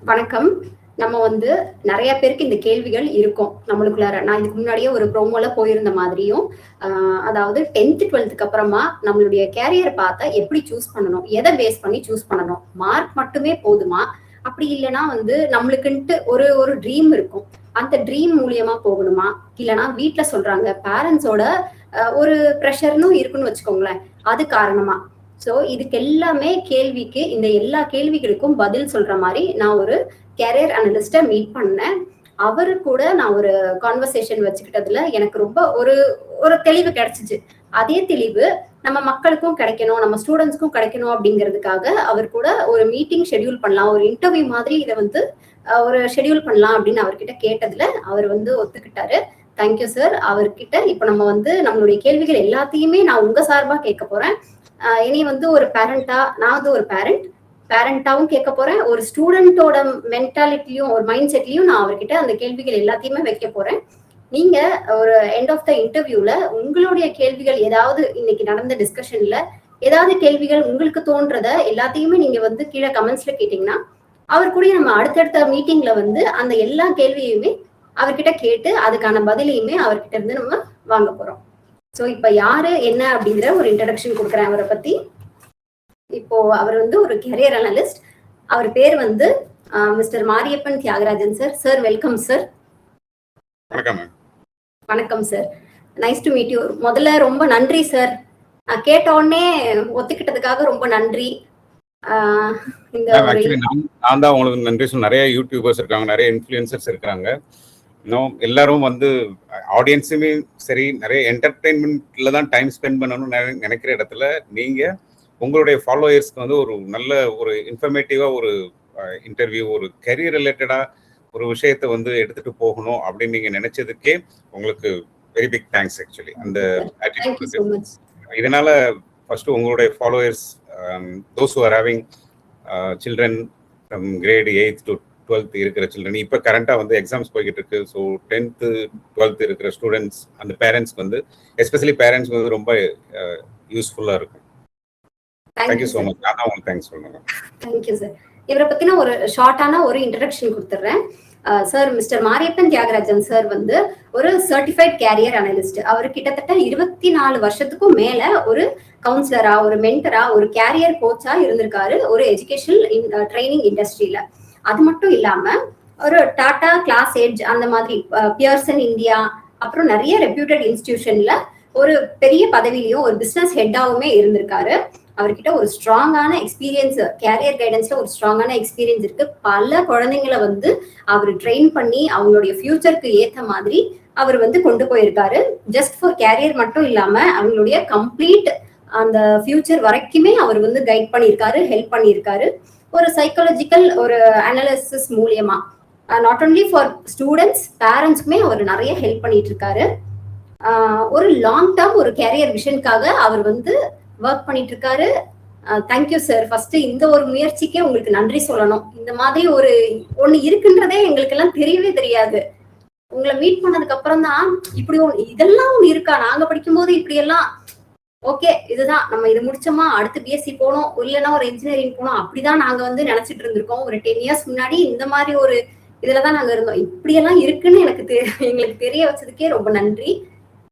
வணக்கம். நம்ம வந்து நெறைய பேருக்கு இந்த கேள்விகள் இருக்கும் நம்மளுக்குள்ளார. நான் இதுக்கு முன்னாடியே ஒரு ப்ரோமோல போயிருந்த மாதிரியும், அதாவது 10த், 12க்கு அப்புறமா நம்மளுடைய கேரியர் பாத்த எப்படி சூஸ் பண்ணணும்? எத பேஸ் பண்ணி சூஸ் பண்ணணும்? மார்க் மட்டுமே போதுமா? அப்படி இல்லன்னா வந்து நம்மளுக்குன்ட்டு ஒரு ஒரு ட்ரீம் இருக்கும். அந்த ட்ரீம் மூலியமா போகணுமா? இல்லன்னா வீட்ல சொல்றாங்க, பேரண்ட்ஸோட ஒரு பிரஷர்னும் இருக்குன்னு வச்சுக்கோங்களேன். அது காரணமா? சோ இதுக்கு எல்லாமே கேள்விக்கு இந்த எல்லா கேள்விகளுக்கும் பதில் சொல்ற மாரி நான் ஒரு கேரியர் அனலிஸ்ட மீட் பண்ணேன். அவரு கூட நான் ஒரு கான்வர்சேஷன் வச்சுக்கிட்டதுல எனக்கு ரொம்ப ஒரு ஒரு தெளிவு கிடைச்சிச்சு. அதே தெளிவு நம்ம மக்களுக்கும் கிடைக்கணும், நம்ம ஸ்டூடெண்ட்ஸ்க்கும் கிடைக்கணும் அப்படிங்கிறதுக்காக அவர் கூட ஒரு மீட்டிங் ஷெட்யூல் பண்ணலாம், ஒரு இன்டர்வியூ மாதிரி இதை வந்து ஒரு ஷெட்யூல் பண்ணலாம் அப்படின்னு அவர்கிட்ட கேட்டதுல அவர் வந்து ஒத்துக்கிட்டாரு. Thank you sir. அவர்கிட்ட இப்ப நம்ம வந்து நம்மளுடைய கேள்விகள் எல்லாத்தையுமே நான் உங்க சார்பா கேட்க போறேன். இனி வந்து ஒரு பேரண்டா, நான் வந்து ஒரு பேரண்டாவும் கேட்க போறேன், ஒரு ஸ்டூடெண்டோட மென்டாலிட்டியும் ஒரு மைண்ட் செட்லயும் நான் அவர்கிட்ட அந்த கேள்விகள் எல்லாத்தையுமே வைக்க போறேன். நீங்க ஒரு எண்ட் ஆஃப் த இன்டர்வியூல உங்களுடைய கேள்விகள் ஏதாவது இன்னைக்கு நடந்த டிஸ்கஷன்ல ஏதாவது கேள்விகள் உங்களுக்கு தோன்றத எல்லாத்தையுமே நீங்க வந்து கீழே கமெண்ட்ஸ்ல கேட்டீங்கன்னா அவர் கூட நம்ம அடுத்தடுத்த மீட்டிங்ல வந்து அந்த எல்லா கேள்வியுமே அவர்கிட்ட கேட்டு அதுக்கான பதிலையுமே அவர்கிட்ட இருந்து நம்ம வாங்க போறோம். சோ இப்ப யாரு என்ன அப்படிங்கிற ஒரு இன்ட்ரடக்ஷன் கொடுக்குறேன் அவரை பத்தி. இப்போ அவர் வந்து ஒரு கேரியர் அனலிஸ்ட். அவர் பேர் வந்து mister Mariyappan Thiyagarajan sir. Sir welcome sir. வணக்கம் sir. Nice to meet you. முதல்ல ரொம்ப நன்றி சார், கேட்ட உடனே ஒத்துக்கிட்டதுக்காக ரொம்ப நன்றி. நான் தான் உங்களுக்கு நன்றி சொல்ல. நிறைய யூடியூபர்ஸ் இருக்காங்க, நிறைய இன்ஃப்ளூயன்சர்ஸ் இருக்காங்க. இன்னும் எல்லாரும் வந்து ஆடியன்ஸுமே சரி, நிறைய என்டர்டெயின்மெண்ட்ல தான் டைம் ஸ்பெண்ட் பண்ணணும்னு நினைக்கிற இடத்துல நீங்க உங்களுடைய ஃபாலோயர்ஸ்க்கு வந்து ஒரு நல்ல ஒரு இன்ஃபர்மேட்டிவா ஒரு இன்டர்வியூ, ஒரு கரியர் ரிலேட்டடா ஒரு விஷயத்த வந்து எடுத்துட்டு போகணும் அப்படின்னு நீங்க நினைச்சதுக்கே உங்களுக்கு வெரி பிக் தேங்க்ஸ். ஆக்சுவலி அந்த ஆட்டிடியூட் இதனால ஃபர்ஸ்ட் உங்களுடைய followers, those who are having children from grade 8th to 12th இருக்கிற சில்ட்ரன், இப்போ கரண்டாக வந்து எக்ஸாம்ஸ் போய்கிட்டு இருக்கு. ஸோ 10th 12th இருக்கிற ஸ்டூடெண்ட்ஸ், அந்த பேரண்ட்ஸ்க்கு வந்து எஸ்பெஷலி பேரண்ட்ஸ்க்கு வந்து ரொம்ப யூஸ்ஃபுல்லாக இருக்கும். Thank you so much. நான் உங்களுக்கு தேங்க்ஸ் சொல்லுங்க. Thank you sir. இவரை பத்தின ஒரு ஷார்ட்டான ஒரு இன்ட்ரடக்ஷன் கொடுத்துட்றேன். Sir mister Mariyappan Thiyagarajan sir வந்து ஒரு சர்டிஃபைட் கேரியர் அனலிஸ்ட். அவர் கிட்டத்தட்ட 24 வருஷத்துக்கும் மேல ஒரு கவுன்சிலரா, ஒரு மென்டரா, ஒரு கேரியர் கோச்சா இருந்திருக்காரு ஒரு எஜுகேஷனல் ட்ரைனிங் இண்டஸ்ட்ரியில. அது மட்டும் இல்லாம ஒரு டாடா, கிளாஸ் எட்ஜ், அந்த மாதிரி பியர்சன் இந்தியா, அப்புறம் நிறைய ரெப்யூட்டட் இன்ஸ்டிடியூஷன்ல ஒரு பெரிய பதவியிலையும் ஒரு பிசினஸ் ஹெட்டாவுமே இருந்திருக்காரு. அவர்கிட்ட ஒரு ஸ்ட்ராங்கான எக்ஸ்பீரியன்ஸ், கேரியர் கைடன்ஸ்ல ஒரு ஸ்ட்ராங்கான எக்ஸ்பீரியன்ஸ் இருக்கு. பல குழந்தைங்களை வந்து அவர் ட்ரெயின் பண்ணி அவங்களுடைய ஃபியூச்சருக்கு ஏற்ற மாதிரி அவர் வந்து கொண்டு போயிருக்காரு. ஜஸ்ட் ஃபார் கேரியர் மட்டும் இல்லாம அவங்களுடைய கம்ப்ளீட் அந்த ஃபியூச்சர் வரைக்குமே அவர் வந்து கைட் பண்ணியிருக்காரு, ஹெல்ப் பண்ணியிருக்காரு. ஒரு சைக்காலஜிக்கல் ஒரு அனாலிசிஸ் மூலியமா நாட் ஒன்லி ஃபார் ஸ்டூடெண்ட்ஸ், பேரண்ட்ஸ்க்குமே அவர் நிறைய ஹெல்ப் பண்ணிட்டு இருக்காரு. ஒரு லாங் டேர்ம் ஒரு கேரியர் விஷனுக்காக அவர் வந்து ஒர்க் பண்ணிட்டு இருக்காரு. Thank you sir. ஃபர்ஸ்ட் இந்த ஒரு முயற்சிக்கே உங்களுக்கு நன்றி சொல்லணும். இந்த மாதிரி ஒரு ஒண்ணு இருக்குன்றதே எங்களுக்கு எல்லாம் தெரியவே தெரியாது. உங்களை மீட் பண்ணதுக்கு அப்புறம் தான் இப்படி இதெல்லாம் ஒண்ணு இருக்கா, நாங்க படிக்கும் போது இப்படி எல்லாம் ஓகே இதுதான் நம்ம இது முடிச்சோமா அடுத்து பிஎஸ்சி போனோம், இல்லைன்னா ஒரு இன்ஜினியரிங் போனோம், அப்படிதான் நாங்க வந்து நினைச்சிட்டு இருந்திருக்கோம். ஒரு 10 years முன்னாடி இந்த மாதிரி ஒரு இதுலதான் நாங்க இருந்தோம். இப்படியெல்லாம் இருக்குன்னு எங்களுக்கு தெரிய வச்சதுக்கே ரொம்ப நன்றி.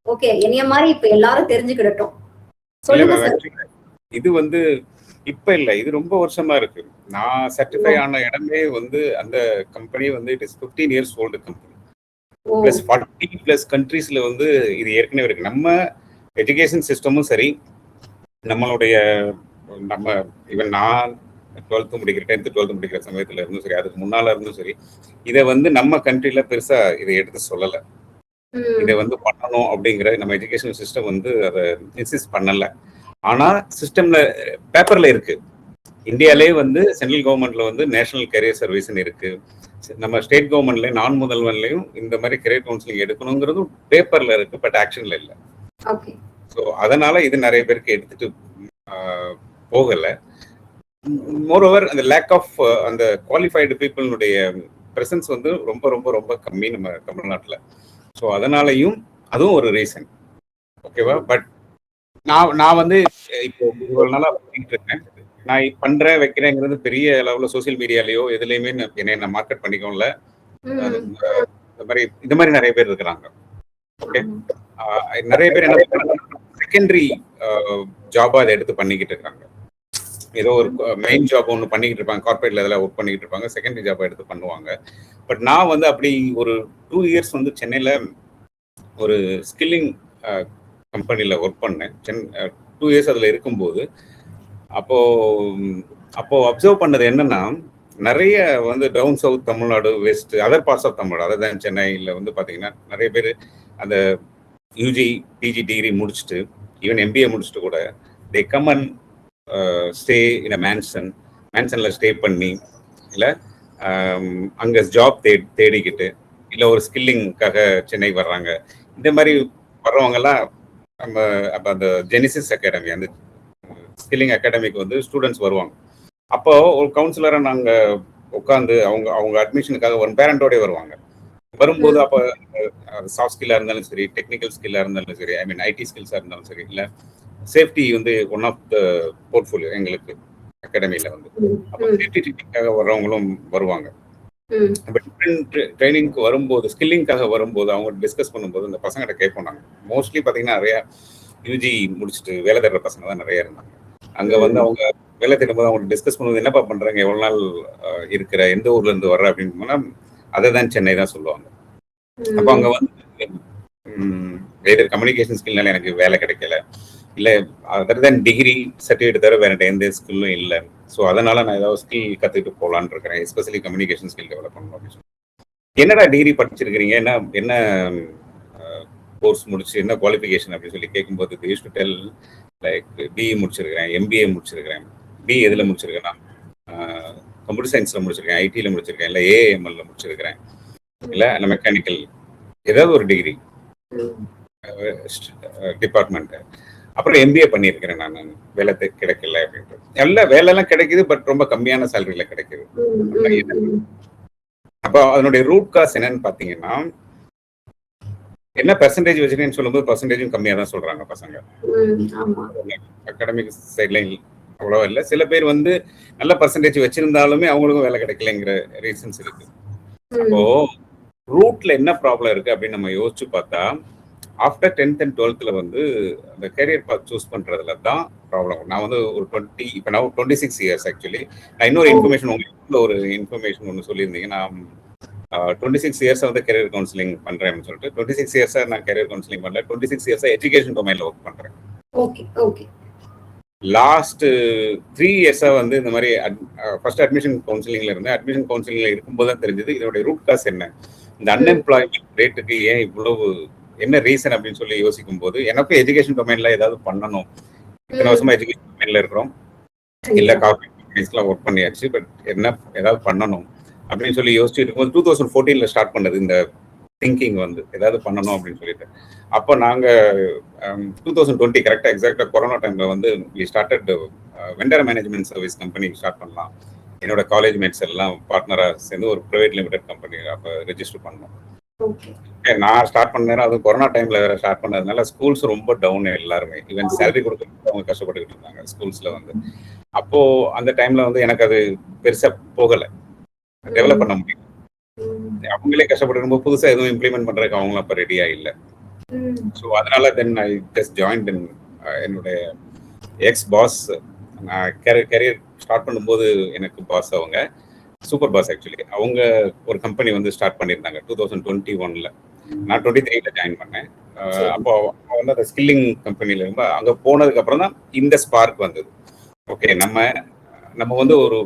ஓகே, என்னைய மாதிரி இப்ப எல்லாரும் தெரிஞ்சுக்கிடட்டும். இது வந்து இப்ப இல்ல, இது ரொம்ப வருஷமா இருக்கு. நான் சர்டிஃபை ஆன இடமே வந்து அந்த கம்பெனி வந்து it is 15 years old company. Plus 40+ கண்ட்ரீஸ்ல வந்து இது ஏற்கனவே இருக்கு. நம்ம எஜுகேஷன் சிஸ்டமும் சரி, நம்மளுடைய ஈவன் நான் 12th முடிக்கிற 10th 12th முடிக்கிற சமயத்துல இருந்தும் சரி, அதுக்கு முன்னால இருந்தும் சரி, இதை வந்து நம்ம கண்ட்ரில பெருசா இதை எடுத்து சொல்லலை. இதை வந்து பண்ணணும் அப்படிங்கிற நம்ம எஜுகேஷன் சிஸ்டம் வந்து அதை இன்சிஸ்ட் பண்ணல. ஆனா சிஸ்டம்ல பேப்பர்ல இருக்கு. இந்தியாலே வந்து சென்ட்ரல் கவர்மெண்ட்ல வந்து நேஷனல் கரியர் சர்வீஸ்ன்னு இருக்கு. நம்ம ஸ்டேட் கவர்மெண்ட்லயும் நான் முதல்வன்லயும் இந்த மாதிரி கரியர் கவுன்சிலிங் எடுக்கணுங்கிறதும் பேப்பர்ல இருக்கு, பட் ஆக்ஷன்ல இல்லை. ஸோ அதனால இது நிறைய பேருக்கு எடுத்துட்டு போகல. மோரோவர் அந்த லேக் ஆஃப் அந்த குவாலிஃபைடு பீப்புளுடைய பிரசன்ஸ் வந்து ரொம்ப ரொம்ப ரொம்ப கம்மி நம்ம தமிழ்நாட்டில். ஸோ அதனாலையும் அதுவும் ஒரு ரீசன். ஓகேவா? பட் நான் வந்து இப்போ இவ்வளவு நாளா பண்ணிட்டு இருக்கேன். நான் பண்றேன் வைக்கிறேங்கிறது பெரிய அளவுல சோசியல் மீடியாலயோ எதுலையுமே என்னை நான் மார்க்கெட் பண்ணிக்கோம்ல. இந்த மாதிரி நிறைய பேர் இருக்கிறாங்க. ஓகே, நிறைய பேர் என்ன செகண்டரி ஜாபா அதை எடுத்து பண்ணிக்கிட்டு இருக்காங்க. ஏதோ ஒரு மெயின் ஜாப் ஒன்று பண்ணிக்கிட்டு இருப்பாங்க, கார்பரேட்ல இதெல்லாம் ஒர்க் பண்ணிக்கிட்டு இருப்பாங்க, செகண்டரி ஜாபா எடுத்து பண்ணுவாங்க. பட் நான் வந்து அப்படி ஒரு 2 இயர்ஸ் வந்து சென்னையில ஒரு ஸ்கில்லிங் கம்பெனியில் ஒர்க் பண்ணேன். 2 இயர்ஸ் அதில் இருக்கும்போது அப்போ அப்சர்வ் பண்ணது என்னன்னா, நிறைய வந்து down south Tamil Nadu, west, other parts of Tamil Nadu, other than சென்னையில் வந்து பார்த்தீங்கன்னா நிறைய பேர் அந்த யூஜி பிஜி டிகிரி முடிச்சுட்டு ஈவன் எம்பிஏ முடிச்சுட்டு கூட they come and stay in a மேன்சனில் ஸ்டே பண்ணி இல்லை அங்கே ஜாப் தேடிக்கிட்டு இல்லை ஒரு ஸ்கில்லிங்காக சென்னை வர்றாங்க. இந்த மாதிரி வர்றவங்கெல்லாம் நம்ம அப்போ அந்த ஜெனிசிஸ் அகாடமி, அந்த ஸ்கில்லிங் அகாடமிக்கு வந்து ஸ்டூடெண்ட்ஸ் வருவாங்க. அப்போ ஒரு கவுன்சிலரை நாங்கள் உட்காந்து அவங்க அட்மிஷனுக்காக ஒரு பேரண்டோடய வருவாங்க. வரும்போது அப்போ சாஃப்ட் ஸ்கில்லாக இருந்தாலும் சரி, டெக்னிக்கல் ஸ்கில்லாக இருந்தாலும் சரி, ஐ மீன் ஐடி ஸ்கில்ஸாக இருந்தாலும் சரி, இல்லை சேஃப்டி வந்து ஒன் ஆஃப் த போர்ட்ஃபோலியோ எங்களுக்கு அகாடமியில் வந்து. அப்போ சேஃப்டி ட்ரைனிங்காக வர்றவங்களும் வருவாங்க. அப்போ டிஃப்ரெண்ட் ட்ரைனிங்க்கு வரும்போது, ஸ்கில்லிங்காக வரும்போது அவங்க டிஸ்கஸ் பண்ணும்போது இந்த பசங்கிட்ட கேட்போம் நாங்கள். மோஸ்ட்லி பார்த்தீங்கன்னா நிறையா யூஜி முடிச்சுட்டு வேலை தேடுற பசங்க தான் நிறைய இருந்தாங்க. அங்கே வந்து அவங்க வேலை தேடும்போது அவங்க டிஸ்கஸ் பண்ணும்போது என்னப்பா பண்ணுறாங்க, எவ்வளோ நாள் இருக்கிற, எந்த ஊர்ல இருந்து வர்ற அப்படின்னு போனால் அதை தான் சென்னை தான் சொல்லுவாங்க. அப்போ அங்கே வந்து வேறு கம்யூனிகேஷன் ஸ்கில்னால எனக்கு வேலை கிடைக்கல, இல்லை அதர் தென் டிகிரி சர்டிஃபிகேட் தவிர வேற எந்த ஸ்கில்லும் இல்லை. ஸோ அதனால நான் ஏதாவது ஸ்கில் கற்றுக்கிட்டு போகலான்னு இருக்கிறேன், எஸ்பெஷலி கம்யூனிகேஷன் ஸ்கில் டெவலப் பண்ணணும் அப்படின்னு சொல்லி. என்னடா டிகிரி படிச்சிருக்கிறீங்க, என்ன கோர்ஸ் முடிச்சு, என்ன குவாலிஃபிகேஷன் அப்படின்னு சொல்லி கேட்கும்போது used to tell like BE முடிச்சிருக்கிறேன், எம்பிஏ முடிச்சிருக்கிறேன். பிஇ எதில் முடிச்சிருக்கேன்னா கம்ப்யூட்டர் சயின்ஸில் முடிச்சிருக்கேன், ஐடியில் முடிச்சிருக்கேன், இல்லை ஏஎம்எல்ல முடிச்சிருக்கிறேன், இல்லை இல்லை மெக்கானிக்கல் ஏதாவது ஒரு டிகிரி டிபார்ட்மெண்ட்டு. அப்புறம் எம்பிஏ பண்ணியிருக்கிறேன் நான், வேலை கிடைக்கல அப்படின்ட்டு. நல்ல வேலைலாம் கிடைக்குது, பட் ரொம்ப கம்மியான சேலரியில கிடைக்குது. அப்போ அதனுடைய ரூட் காஸ் என்னன்னு பார்த்தீங்கன்னா, என்ன பெர்சன்டேஜ் வச்சுக்கேன்னு சொல்லும்போது பர்சன்டேஜும் கம்மியாக தான் சொல்றாங்க பசங்க. அகாடமிக் சைட்லைன் அவ்வளோ இல்லை. சில பேர் வந்து நல்ல பர்சன்டேஜ் வச்சிருந்தாலுமே அவங்களுக்கும் வேலை கிடைக்கலங்கிற ரீசன்ஸ் இருக்கு. அப்போ ரூட்ல என்ன ப்ராப்ளம் இருக்கு அப்படின்னு நம்ம யோசிச்சு பார்த்தா, ஆஃப்டர் 10th and 12th வந்து அந்த கேரியர் பாத் சூஸ் பண்றதுல தான் ப்ராப்ளம். நான் வந்து ஒரு 26 இயர்ஸ் ஆக்சுவலி. நான் இன்னொரு இன்ஃபர்மேஷன் உங்களுக்கு ஒரு இன்ஃபர்மேஷன் ஒன்று சொல்லியிருந்தீங்க. நான் 26 இயர்ஸ் வந்து கெரியர் கவுன்சிலிங் பண்றேன்னு சொல்லிட்டு 26 இயர்ஸா நான் கெரியர் கவுன்சிலிங் பண்ணல, 26 இயர்ஸா எஜுகேஷன் டொமைன்ல ஒர்க் பண்றேன். லாஸ்ட் 3 இயர்ஸா வந்து இந்த மாதிரி ஃபர்ஸ்ட் அட்மிஷன் கவுன்சிலிங்ல இருந்தேன். அட்மிஷன் கவுன்சிலிங்ல இருக்கும்போது தான் தெரிஞ்சது இதனுடைய ரூட் காஸ் என்ன, இந்த அன்எம்ப்ளாய்மெண்ட் ரேட்டுக்கு ஏன் இவ்வளவு, என்ன ரீசன் அப்படின்னு சொல்லி யோசிக்கும் போது எனக்கும் எஜுகேஷன் டொமைன்ல ஏதாவது பண்ணணும். இத்தனை வருஷமா எஜுகேஷன் டொமைன்ல இருக்கிறோம், இல்ல கார்பரேட் கம்பெனிஸ்லாம் ஒர்க் பண்ணியாச்சு, பட் என்ன ஏதாவது பண்ணணும் அப்படின்னு சொல்லி யோசிச்சுட்டு இருக்கும்போது 2014ல ஸ்டார்ட் பண்ணது இந்த திங்கிங் வந்து ஏதாவது பண்ணணும் அப்படின்னு சொல்லிட்டு. அப்போ நாங்கள் 2020 கரெக்டாக எக்ஸாக்டாக கொரோனா டைம்ல வந்து started vendor management service company start பண்ணலாம். என்னோட காலேஜ் மேட்ஸ் எல்லாம் பார்ட்னராக சேர்ந்து ஒரு ப்ரைவேட் லிமிடெட் கம்பெனி அப்போ ரெஜிஸ்டர் பண்ணோம். நான் ஸ்டார்ட் பண்ணேன், அது கொரோனா டைம்ல வேற ஸ்டார்ட் பண்ணதுனால ஸ்கூல்ஸ் ரொம்ப டவுன், எல்லாருமே ஈவன் சேலரி கொடுத்து அவங்க கஷ்டப்பட்டுக்கிட்டு இருந்தாங்க ஸ்கூல்ஸ்ல வந்து. அப்போ அந்த டைம்ல வந்து எனக்கு அது பெருசா போகலை, டெவலப் பண்ண முடியும். அவங்களே கஷ்டப்பட்டு இருக்கும்போது புதுசா எதுவும் இம்ப்ளிமெண்ட் பண்றதுக்கு அவங்களும் அப்ப ரெடியா இல்லை. ஸோ அதனால தென் ஐ ஜஸ்ட் ஜாயின்ட் இன். என்னுடைய எக்ஸ் பாஸ், நான் கரியர் ஸ்டார்ட் பண்ணும்போது எனக்கு பாஸ் அவங்க, சூப்பர் பாஸ் ஆக்சுவலி. அவங்க ஒரு கம்பெனி வந்து ஸ்டார்ட் பண்ணியிருந்தாங்க 2021ல. நான் 23ல ஜாயின் பண்ணேன். அப்போ வந்து அந்த ஸ்கில்லிங் கம்பெனில இருந்து அங்கே போனதுக்கு அப்புறம் தான் இந்த ஸ்பார்க் வந்தது. ஓகே, நம்ம வந்து ஒரு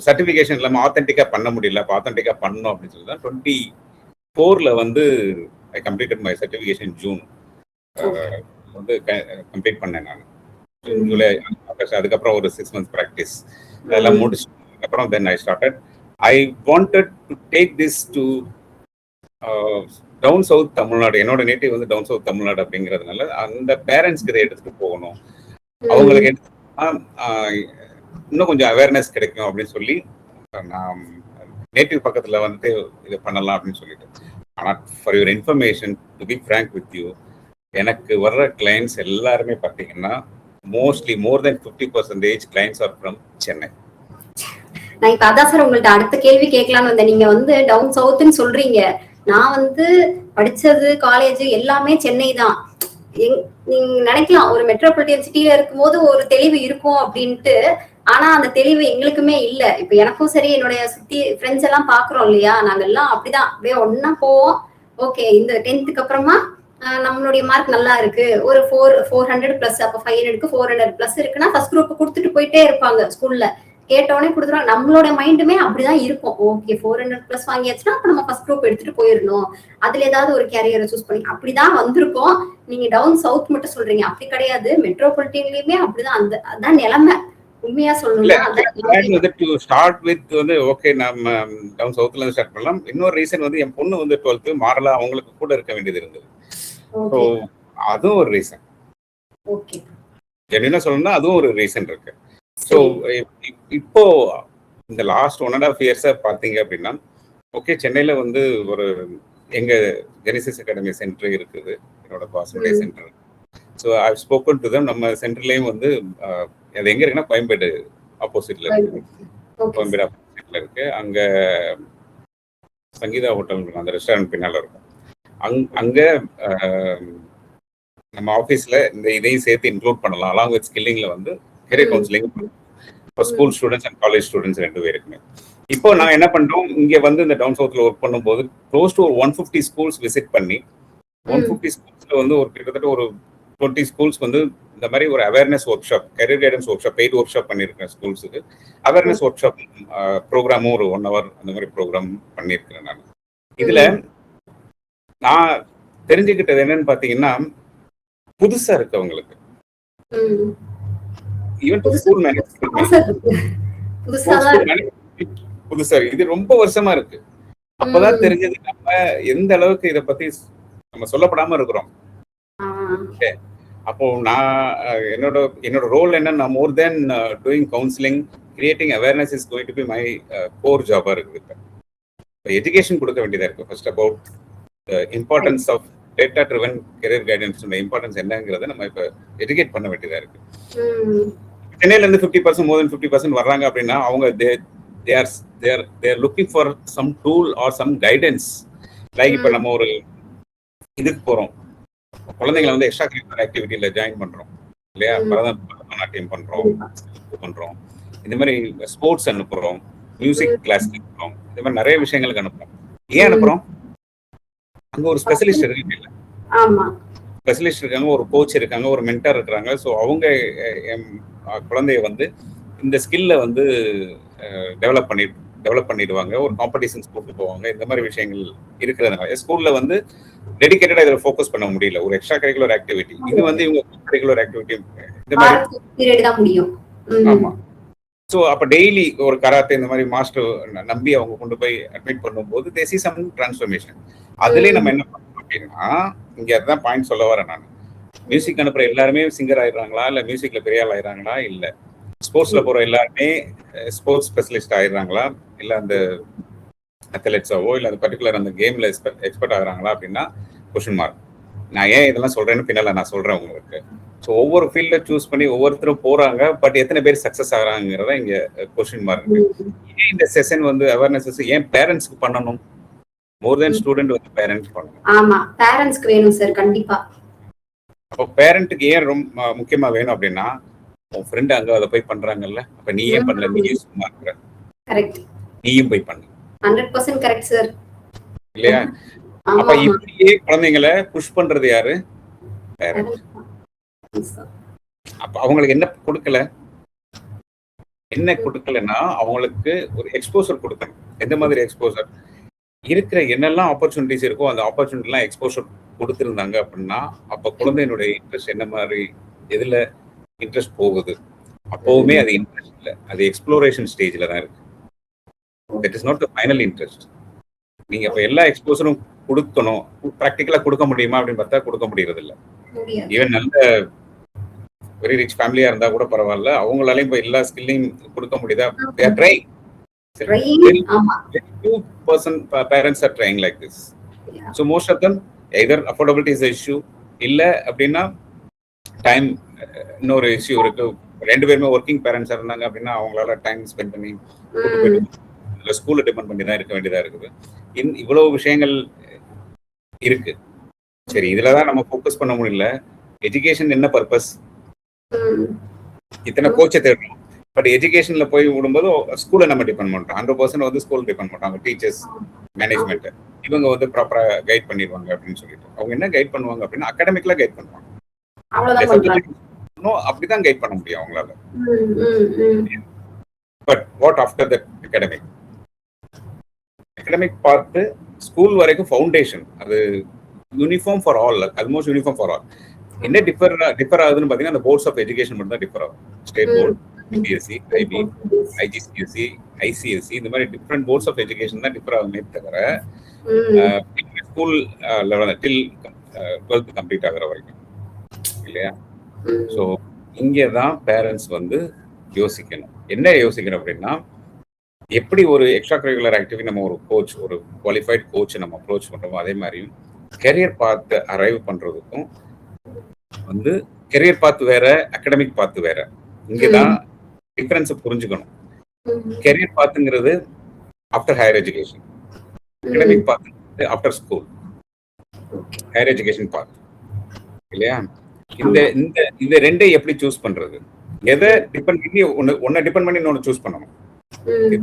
சர்டிஃபிகேஷன் இல்லாமல் ஆத்தென்டிக்கா பண்ண முடியல, அப்போ ஆத்தென்டிக்கா பண்ணணும் அப்படின்னு சொல்லி தான் 24ல வந்து I completed my certification. June வந்து கம்ப்ளீட் பண்ணேன் நான். ஜூலை, அதுக்கப்புறம் ஒரு 6 months ப்ராக்டிஸ் அதெல்லாம் முடிச்சு அப்புறம் then I started. I wanted to take this to down south Tamil Nadu. என்னோட நேட்டிவ் வந்து டவுன் சவுத் தமிழ்நாடு அப்படிங்கிறதுனால அந்த பேரண்ட்ஸ்க்கு இதை எடுத்துட்டு போகணும், அவங்களுக்கு இன்னும் கொஞ்சம் அவேர்னஸ் கிடைக்கும் அப்படின்னு சொல்லி நான் நேட்டிவ் பக்கத்துல வந்துட்டு இதை பண்ணலாம் அப்படின்னு சொல்லிட்டு. ஆனால் for your information, to be frank with you, எனக்கு வர்ற கிளைண்ட்ஸ் எல்லாருமே பார்த்தீங்கன்னா mostly more than 50% clients are from Chennai. நான் இப்ப அதான் சார் உங்கள்ட்ட அடுத்த கேள்வி கேட்கலான்னு வந்தேன். நீங்க வந்து டவுன் சவுத்ன்னு சொல்றீங்க. நான் வந்து படிச்சது காலேஜ் எல்லாமே சென்னை தான். நீங்க நினைக்கலாம் ஒரு மெட்ரோபாலிட்டன் சிட்டில இருக்கும்போது ஒரு தெளிவு இருக்கும் அப்படின்ட்டு. ஆனா அந்த தெளிவு எங்களுக்குமே இல்ல. இப்ப எனக்கும் சரி என்னுடைய சுத்தி ஃப்ரெண்ட்ஸ் எல்லாம் பாக்குறோம் இல்லையா, நாங்க எல்லாம் அப்படிதான் அப்படியே ஒன்னா போவோம். ஓகே, இந்த 10th அப்புறமா நம்மளுடைய மார்க் நல்லா இருக்கு, ஒரு 400 பிளஸ், அப்ப 500க்கு 400 பிளஸ் இருக்குன்னா ஃபர்ஸ்ட் குரூப் கொடுத்துட்டு போயிட்டே இருப்பாங்க. ஸ்கூல்ல கேட்டோடனே கொடுத்துருவாங்க. நம்மளோட மைண்டுமே அப்படிதான் இருக்கும். ஓகே 400 பிளஸ் வாங்கியாச்சுன்னா அப்ப நம்ம ஃபர்ஸ்ட் குரூப் எடுத்துட்டு போயிடணும், அதுல ஏதாவது ஒரு கேரியரை சூஸ் பண்ணி அப்படிதான் வந்திருக்கோம். நீங்க டவுன் சவுத் மட்டும் சொல்றீங்க, அப்படி கிடையாது. மெட்ரோபாலிட்டன்லயுமே அப்படிதான். அதான் நிலைமை. உண்மையா சொல்லணும்னா டு ஸ்டார்ட் வித் வந்து ஓகே நம்ம டவுன் சவுத்ல இருந்து ஸ்டார்ட் பண்ணலாம். இன்னொரு ரீசன் வந்து என் பொண்ணு வந்து 12th மாறலா அவங்களுக்கு கூட இருக்க வேண்டியது இருந்தது. ஸோ அதுவும் ஒரு ரீசன். ஓகே, என்ன சொல்லணும்னா அதுவும் ஒரு ரீசன் இருக்கு. ஸோ இப்போ இந்த லாஸ்ட் 1.5 years பார்த்தீங்க அப்படின்னா ஓகே சென்னையில வந்து ஒரு எங்க ஜெனிசிஸ் அகாடமி சென்டர் இருக்குது, என்னோட பாசனுடைய centre. So I spoken to them. நம்ம சென்டர்லயும் வந்து அது எங்க இருக்குன்னா கோயம்பேடு ஆப்போசிட்ல இருக்கு. கோயம்பேடு ஆப்போசிட்ல இருக்கு. அங்க சங்கீதா ஹோட்டல் அந்த ரெஸ்டாரண்ட் பின்னால இருக்கும். அங்க நம்ம ஆஃபீஸ்ல இந்த இதையும் சேர்த்து இன்க்ளூட் பண்ணலாம். அலாங் வித் ஸ்கில்லிங்ல வந்து கெரியர் கவுன்சிலிங் இப்போ school students and college students 2 பேருக்குமே. இப்போ நான் என்ன பண்றோம், இங்க வந்து இந்த டவுன் சவுத்ல ஒர்க் பண்ணும்போது க்ளோஸ் டு 150 ஸ்கூல்ஸ் விசிட் பண்ணி 150 ஸ்கூல்ஸ்ல வந்து ஒரு கிட்டத்தட்ட ஒரு 20 ஸ்கூல்ஸ் வந்து இந்த மாதிரி ஒரு awareness work shop, career guidance work shop, paid work shop பண்ணியிருக்கேன். ஸ்கூல்ஸுக்கு அவேர்னஸ் ஒர்க் ஷாப் ப்ரோக்ராமும் ஒரு 1 hour அந்த மாதிரி ப்ரோக்ராம் பண்ணியிருக்கிறேன் நான். இதுல நான் தெரிஞ்சுக்கிட்டது என்னன்னு பாத்தீங்கன்னா புதுசா இருக்கு அவங்களுக்கு. ஈவன் ஸ்கூல் மேனேஜ்மெண்ட் புதுசா இருக்கு. இது ரொம்ப வருஷமா இருக்கு. அப்பதான் தெரிஞ்சது நம்ம எந்த அளவுக்கு இதை பத்தி நம்ம சொல்லப்படாம இருக்கிறோம். அப்போ நான் என்னோட ரோல் என்னன்னா more then doing counselling, creating awareness is going to be my core ஜாபா இருக்குது. எஜுகேஷன் கொடுக்க வேண்டியதா இருக்கு. First about importance of data driven career guidance importance என்னங்கிறத நம்ம இப்ப எஜுகேட் பண்ண வேண்டியதா இருக்கு. சென்னையில இருந்து 50% more than 50% வர்றாங்க அப்படின்னா அவங்க they are looking for some tool or some guidance. Like இப்ப நம்ம ஒரு இதுக்கு போறோம், குழந்தைங்களை வந்து எக்ஸ்ட்ரா கரிக்குலர் ஆக்டிவிட்டியில ஜாயின் பண்றோம் இல்லையா, பரதநாட்டியம் பண்றோம், இந்த மாதிரி ஸ்போர்ட்ஸ் அனுப்புறோம், மியூசிக் கிளாஸ் அனுப்புறோம், இந்த மாதிரி நிறைய விஷயங்களுக்கு அனுப்புறோம். ஏன் அனுப்புறோம்? அங்க ஒரு ஸ்பெஷலிஸ்ட் இருக்கு இல்ல, ஸ்பெஷலிஸ்ட் இருக்காங்க, ஒரு கோச் இருக்காங்க, ஒரு மென்டர் இருக்கிறாங்க. ஸோ அவங்க குழந்தைய வந்து இந்த ஸ்கில்ல வந்து டெவலப் பண்ணிடுவாங்க. ஒரு காம்படிஷன்ஸ் கூப்பிட்டு போவாங்க. இந்த மாதிரி விஷயங்கள் இருக்கிறதுனால ஸ்கூல்ல வந்து டெடிகேட்டடா இதில் ஃபோக்கஸ் பண்ண முடியல. ஒரு எக்ஸ்ட்ரா கரிக்குலர் ஆக்டிவிட்டி இது வந்து இவங்க கரிக்குலர் ஆக்டிவிட்டி இந்த மாதிரி. ஆமா. ஸோ அப்போ டெய்லி ஒரு கராத்தே இந்த மாதிரி மாஸ்டர் நம்பி அவங்க கொண்டு போய் அட்மிட் பண்ணும்போது they see some transformation. அதுலேயே நம்ம என்ன பண்ணோம் அப்படின்னா, இங்கே அதுதான் பாயிண்ட் சொல்ல வரேன் நான். மியூசிக் அனுப்புற எல்லாருமே சிங்கர் ஆயிடுறாங்களா, இல்லை மியூசிக்ல பெரிய ஆள் ஆயிடுறாங்களா, இல்லை ஸ்போர்ட்ஸ்ல போற எல்லாருமே ஸ்போர்ட்ஸ் ஸ்பெஷலிஸ்ட் ஆயிடுறாங்களா, இல்லை அந்த அத்லெட்ஸாவோ இல்லை அந்த பர்டிகுலர் அந்த கேம்ல எக்ஸ்பர்ட் ஆகுறாங்களா அப்படின்னா கொஸ்டின் மார்க். நான் ஏன் இதெல்லாம் சொல்றேன்னு பின்னால நான் சொல்றேன் உங்களுக்கு. ஸோ ஒவ்வொரு ஃபீல்ட சூஸ் பண்ணி ஒவ்வொருத்தரும் போறாங்க, பட் எத்தனை பேர் சக்சஸ் ஆகிறாங்கிறத இங்க கொஸ்டின் மார்க். ஏன் இந்த செஷன் வந்து அவேர்னஸ் ஏன் பேரண்ட்ஸ்க்கு பண்ணணும்? மோர் தென் ஸ்டூடெண்ட் வந்து பேரண்ட்ஸ் பண்ணணும். ஆமா, பேரண்ட்ஸ்க்கு வேணும் சார் கண்டிப்பா. அப்போ பேரண்ட்டுக்கு ஏன் ரொம்ப முக்கியமா வேணும் அப்படின்னா, உன் ஃப்ரெண்ட் அங்க அதை போய் பண்றாங்கல்ல, அப்ப நீ ஏன் பண்ணல, நீ சும்மா இருக்கிற, கரெக்ட், நீயும் போய் பண்ணு. 100% கரெக்ட் சார், இல்லையா? அப்ப இப்படியே குழந்தைங்களை புஷ் பண்றது யாரு? பேரண்ட். அப்ப அவங்களுக்கு என்ன கொடுக்கலன்னா அவங்களுக்கு ஒரு எக்ஸ்போசர் கொடுக்கணும். எந்த மாதிரி எக்ஸ்போசர்? இருக்கிற என்னெல்லாம் ஆப்பர்ச்சுனிட்டிஸ் இருக்கோ அந்த ஆப்பர்ச்சுனிட்டிலாம் எக்ஸ்போசர் கொடுத்துருந்தாங்க அப்படின்னா, அப்ப குழந்தையினுடைய இன்ட்ரெஸ்ட் என்ன மாதிரி, எதுல இன்ட்ரெஸ்ட் போகுது, அப்பவுமே அது இன்ட்ரெஸ்ட் இல்லை, அது எக்ஸ்ப்ளோரேஷன் ஸ்டேஜ்ல தான் இருக்கு. That is not the final interest. நீங்க இப்ப எல்லா எக்ஸ்போசரும் கொடுக்கணும், ப்ராக்டிக்கலா கொடுக்க முடியுமா அப்படின்னு பார்த்தா கொடுக்க முடியறது இல்லை. ஈவன் நல்ல வெரி ரிச் ஃபேமிலியா இருந்தா கூட பரவாயில்ல, அவங்களாலையும் இப்போ எல்லா ஸ்கில்லையும் கொடுக்க முடியுதா? they are trying. 2% parents are trying like this. So most of them either affordability is an issue, இல்ல அப்படின்னா டைம் இன்னொரு இஷ்யூ இருக்கு. 2 பேருமே ஒர்க்கிங் பேரண்ட்ஸா இருந்தாங்க அப்படின்னா அவங்களால டைம் ஸ்பெண்ட் பண்ணி கூட்டு போயிட்டு ஸ்கூல்ல டிபெண்ட் பண்ணி தான் இருக்க வேண்டியதா இருக்குது. இவ்வளவு விஷயங்கள் இருக்கு. சரி, இதுலதான் நம்ம ஃபோக்கஸ் பண்ண முடியல. எஜுகேஷன் என்ன பர்பஸ்? இத்தனை கோச்சை தேடுறோம். பட் எஜுகேஷன்ல போய் விடும்போது ஸ்கூலை நம்ம டிபெண்ட் பண்றோம். 100% வந்து ஸ்கூல் டிபெண்ட் பண்றாங்க. டீச்சர்ஸ், மேனேஜ்மெண்ட் இவங்க வந்து ப்ராப்பரா கைட் பண்ணிடுவாங்க அப்படின்னு சொல்லிட்டு. அவங்க என்ன கைட் பண்ணுவாங்க அப்படின்னா அகாடமிக்ல கைட் பண்ணுவாங்க. அப்படிதான் கைட் பண்ண முடியும் அவங்களால. But what after that academic? Academic பார்த்து ஸ்கூல் வரைக்கும் ஃபவுண்டேஷன், அது uniform for all, almost uniform for all. என்ன டிஃபர் ஆகுதுன்னு பாத்தீங்கன்னா அந்த போர்ட்ஸ் ஆஃப் எஜுகேஷன் மட்டும் தான் டிஃபர் ஆகும். State board, CBSE, IP, IGCSE, ICSE, இந்த மாதிரி டிஃப்ரெண்ட் போர்ட்ஸ் ஆஃப் எஜுகேஷன் தான் டிஃபர் ஆகுமே தவிர ஸ்கூல் லெவல் டில் 12th கம்ப்ளீட் ஆகிற வரைக்கும் இல்லையா? ஸோ இங்கே தான் பேரண்ட்ஸ் வந்து யோசிக்கணும். என்ன யோசிக்கணும் அப்படின்னா, எப்படி ஒரு எக்ஸ்ட்ரா கரிக்குலர் ஆக்டிவிட்டி நம்ம ஒரு கோச், ஒரு குவாலிஃபைட் கோச் நம்ம அப்ரோச் பண்றோமோ அதே மாதிரியும் கெரியர் பார்த்து அரைவ் பண்றதுக்கும் வந்து கெரியர் பார்த்து வேற, அகாடமிக் பார்த்து வேற. இங்கதான் டிஃபரன்ஸ் புரிஞ்சுக்கணும். கெரியர் பார்த்துங்கிறது ஆஃப்டர் ஹையர் எஜுகேஷன், அகாடமிக் பார்த்து ஆஃப்டர் ஸ்கூல், ஹையர் எஜுகேஷன் பார்த்து இல்லையா? இந்த ரெண்டை எப்படி சூஸ் பண்றது? எதை டிபெண்ட் பண்ணி ஒன்னை டிபெண்ட் பண்ணி இன்னொன்னு சூஸ் பண்ணணும்.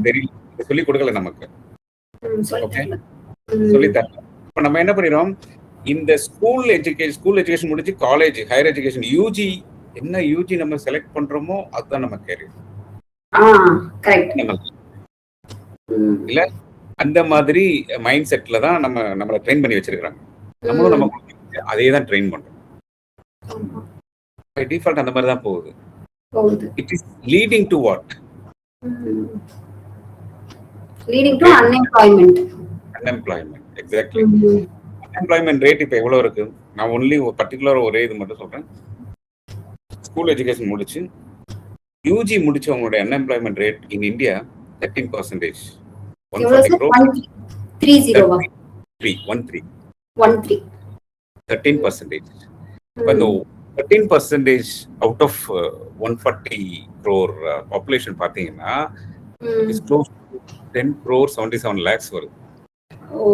தெரியல, சொல்லி கொடுக்கல நமக்கு. சொல்லி தரல. இப்ப நம்ம என்ன பண்ணிடுறோம், இந்த ஸ்கூல் எஜுகேஷன் முடிச்சு காலேஜ், ஹையர் எஜுகேஷன், யூஜி, என்ன யூஜி நம்ம செலக்ட் பண்றோமோ அதுதான் நம்ம கேரியர் இல்ல? அந்த மாதிரி மைண்ட் செட்ல தான் நம்மளை ட்ரெயின் பண்ணி வச்சிருக்காங்க. நம்மளும் நம்ம அதே தான் ட்ரெயின் பண்றோம். பை டிஃபால்ட் அந்த மாதிரி தான் போகுது. It is leading to what? Leading to unemployment. Unemployment, exactly. Unemployment rate இப்ப எவ்வளவு இருக்கு? நான் ஒன்லி பர்டிகுலர் ஒரே இது மட்டும் சொல்றேன். ஸ்கூல் எஜுகேஷன் முடிச்சு யூஜி முடிச்சவங்களுடைய அன்எம்ப்ளாய்மெண்ட் ரேட் இன் இந்தியா 13%. 13%. இப்ப இந்த 13% அவுட் ஆஃப் 140 crore பாப்புலேஷன் பாத்தீங்கன்னா it's close to 10 crore 77 lakhs வருது.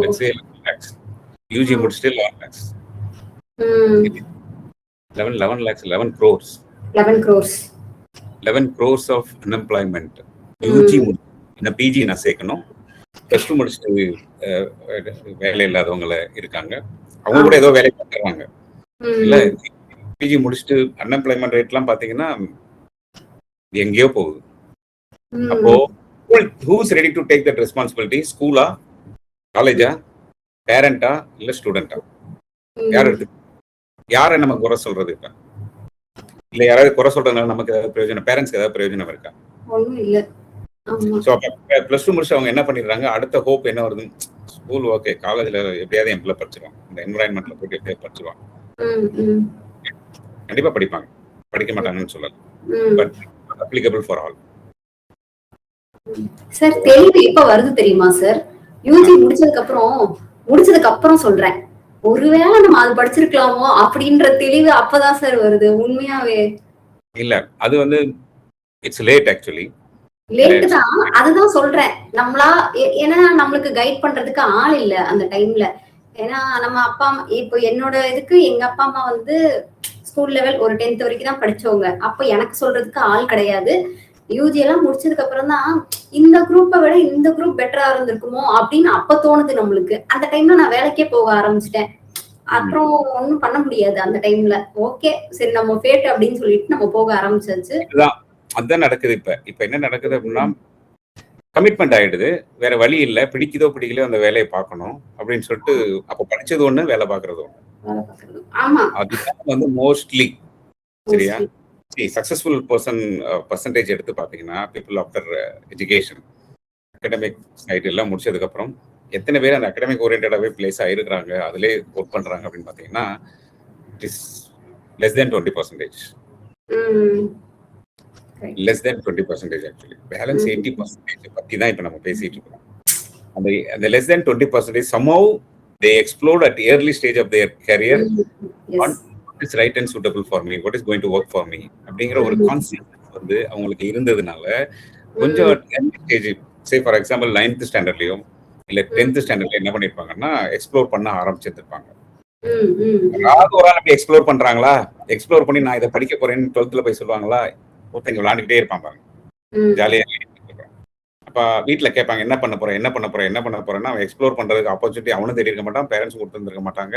Let's say 11 lakhs. யூஜி முடிச்சிட்டு 11 lakhs. 11 lakhs, 11 crores. 11 crores of unemployment. UG இந்த பிஜி நான் சேர்க்கணும். ப்ளஸ் டூ முடிச்சுட்டு வேலை இல்லாதவங்க இருக்காங்க, அவங்க கூட ஏதோ வேலை பார்த்துறாங்க இல்ல. பிஜி முடிச்சுட்டு அன்எம்ப்ளாய்மெண்ட் ரேட் எல்லாம் பாத்தீங்கன்னா எங்கேயோ போகுது. அப்போ who's ready to take that responsibility? ஸ்கூலா, காலேஜா, பேரண்டா, இல்ல ஸ்டூடெண்டா? யாரை நம்ம குறை சொல்றது? இப்ப இல்ல யாராவது குறை சொல்றதுனால நமக்கு ஏதாவது பிரயோஜனம், பேரண்ட்ஸ்க்கு ஏதாவது பிரயோஜனம் இருக்கா? பிளஸ் டூ முடிச்சு அவங்க என்ன பண்ணிடுறாங்க, அடுத்த ஹோப் என்ன வருது, ஸ்கூல் ஓகே, காலேஜ்ல எப்படியாவது என் பிள்ளை படிச்சிருவான், இந்த என்விரான்மெண்ட்ல போயிட்டு எப்படியாவது படிச்சிருவான். கண்டிப்பா படிப்பாங்க, படிக்க மாட்டாங்கன்னு சொல்லல. But applicable for all. Sir தெளிவு எப்ப வருது தெரியுமா சார்? யூஜி முடிச்சதுக்கு அப்புறம் சொல்றேன், ஒருவேளை நம்ம அது படிச்சிருக்கலாமோ அப்படின்ற தெளிவு அப்பதான் சார் வருது. உண்மையாவே இல்ல, அது வந்து இட்ஸ் லேட். ஆக்சுவலி லேட் தான், அதுதான் சொல்றேன். நம்மளா ஏன்னா நம்மளுக்கு கைட் பண்றதுக்கு ஆள் இல்ல அந்த டைம்ல. ஏன்னா நம்ம அப்பா அம்மா, இப்போ என்னோட இதுக்கு எங்க அப்பா அம்மா வந்து ஸ்கூல் லெவல் ஒரு 10th வரைக்கும் தான் படிச்சவங்க. அப்ப எனக்கு சொல்றதுக்கு ஆள் கிடையாது. யூஜி எல்லாம் முடிச்சதுக்கு அப்புறம் தான் இந்த குரூப்பை விட இந்த குரூப் பெட்டரா இருந்திருக்குமோ அப்படின்னு அப்ப தோணுது நம்மளுக்கு. அந்த டைம்ல நான் வேலைக்கே போக ஆரம்பிச்சிட்டேன். அப்புறம் ஒண்ணும் பண்ண முடியாது அந்த டைம்ல. ஓகே சரி நம்ம ஃபேட் அப்படின்னு சொல்லிட்டு நம்ம போக ஆரம்பிச்சாச்சு. அதான் நடக்குது. இப்ப என்ன நடக்குது அப்படின்னா, கமிட்மெண்ட் ஆயிடுது, வேற வழி இல்ல, பிடிக்குதோ பிடிக்கலையோ அந்த வேலையை பார்க்கணும் அப்படின்னு சொல்லிட்டு அப்ப படிச்சது ஒண்ணு, வேலை பார்க்கறது ஒண்ணு. அதுதான் வந்து மோஸ்ட்லி சரியா. சக்சஸ்ஃபுல் பர்சன்டேஜ் எடுத்து பாத்தீங்கன்னா, people after education, academic side எல்லாம் முடிச்சதுக்கு அப்புறம் எத்தனை பேர் அந்த அகடமிக் ஓரியன்டாவே பிளேஸ் ஆயிருக்கிறாங்க, அதிலே ஒர்க் பண்றாங்க அப்படின்னு பாத்தீங்கன்னா, it is less than 20%. less than 20% actually. Balance 80% பத்தி தான் இப்ப நம்ம பேசிட்டு இருக்கோம். அந்த less than 20% somehow they explode at early stage of their career on what is right and suitable for me, what is going to work for me அப்படிங்கிற ஒரு conscious வந்து அவங்களுக்கு இருந்ததுனால கொஞ்சம் stage say for example 9th ஸ்டாண்டர்ட்லயோ இல்ல 10th ஸ்டாண்டர்ட்ல என்ன பண்ணிருப்பாங்கன்னா explore பண்ண ஆரம்பிச்சிருப்பாங்க. யாராவது ஒரு ஆள் அப்படி எக்ஸ்ப்ளோர் பண்றாங்களா, எக்ஸ்ப்ளோர் பண்ணி நான் இதை படிக்க போறேன்னு 12th போய் சொல்லுவாங்களா, ஒருத்தங்க விளையாண்டுக்கிட்டே இருப்பாங்க ஜாலியா. அப்ப வீட்டுல கேட்பாங்க என்ன பண்ண போறேன் என்ன பண்ண போறேன் என்ன பண்ண போறேன்னா அவன் எக்ஸ்ப்ளோர் பண்றதுக்கு ஆப்பர்ச்சுனிட்டி அவனும் தேடி இருக்க மாட்டான், பேரண்ட்ஸ் கொடுத்துருக்க மாட்டாங்க.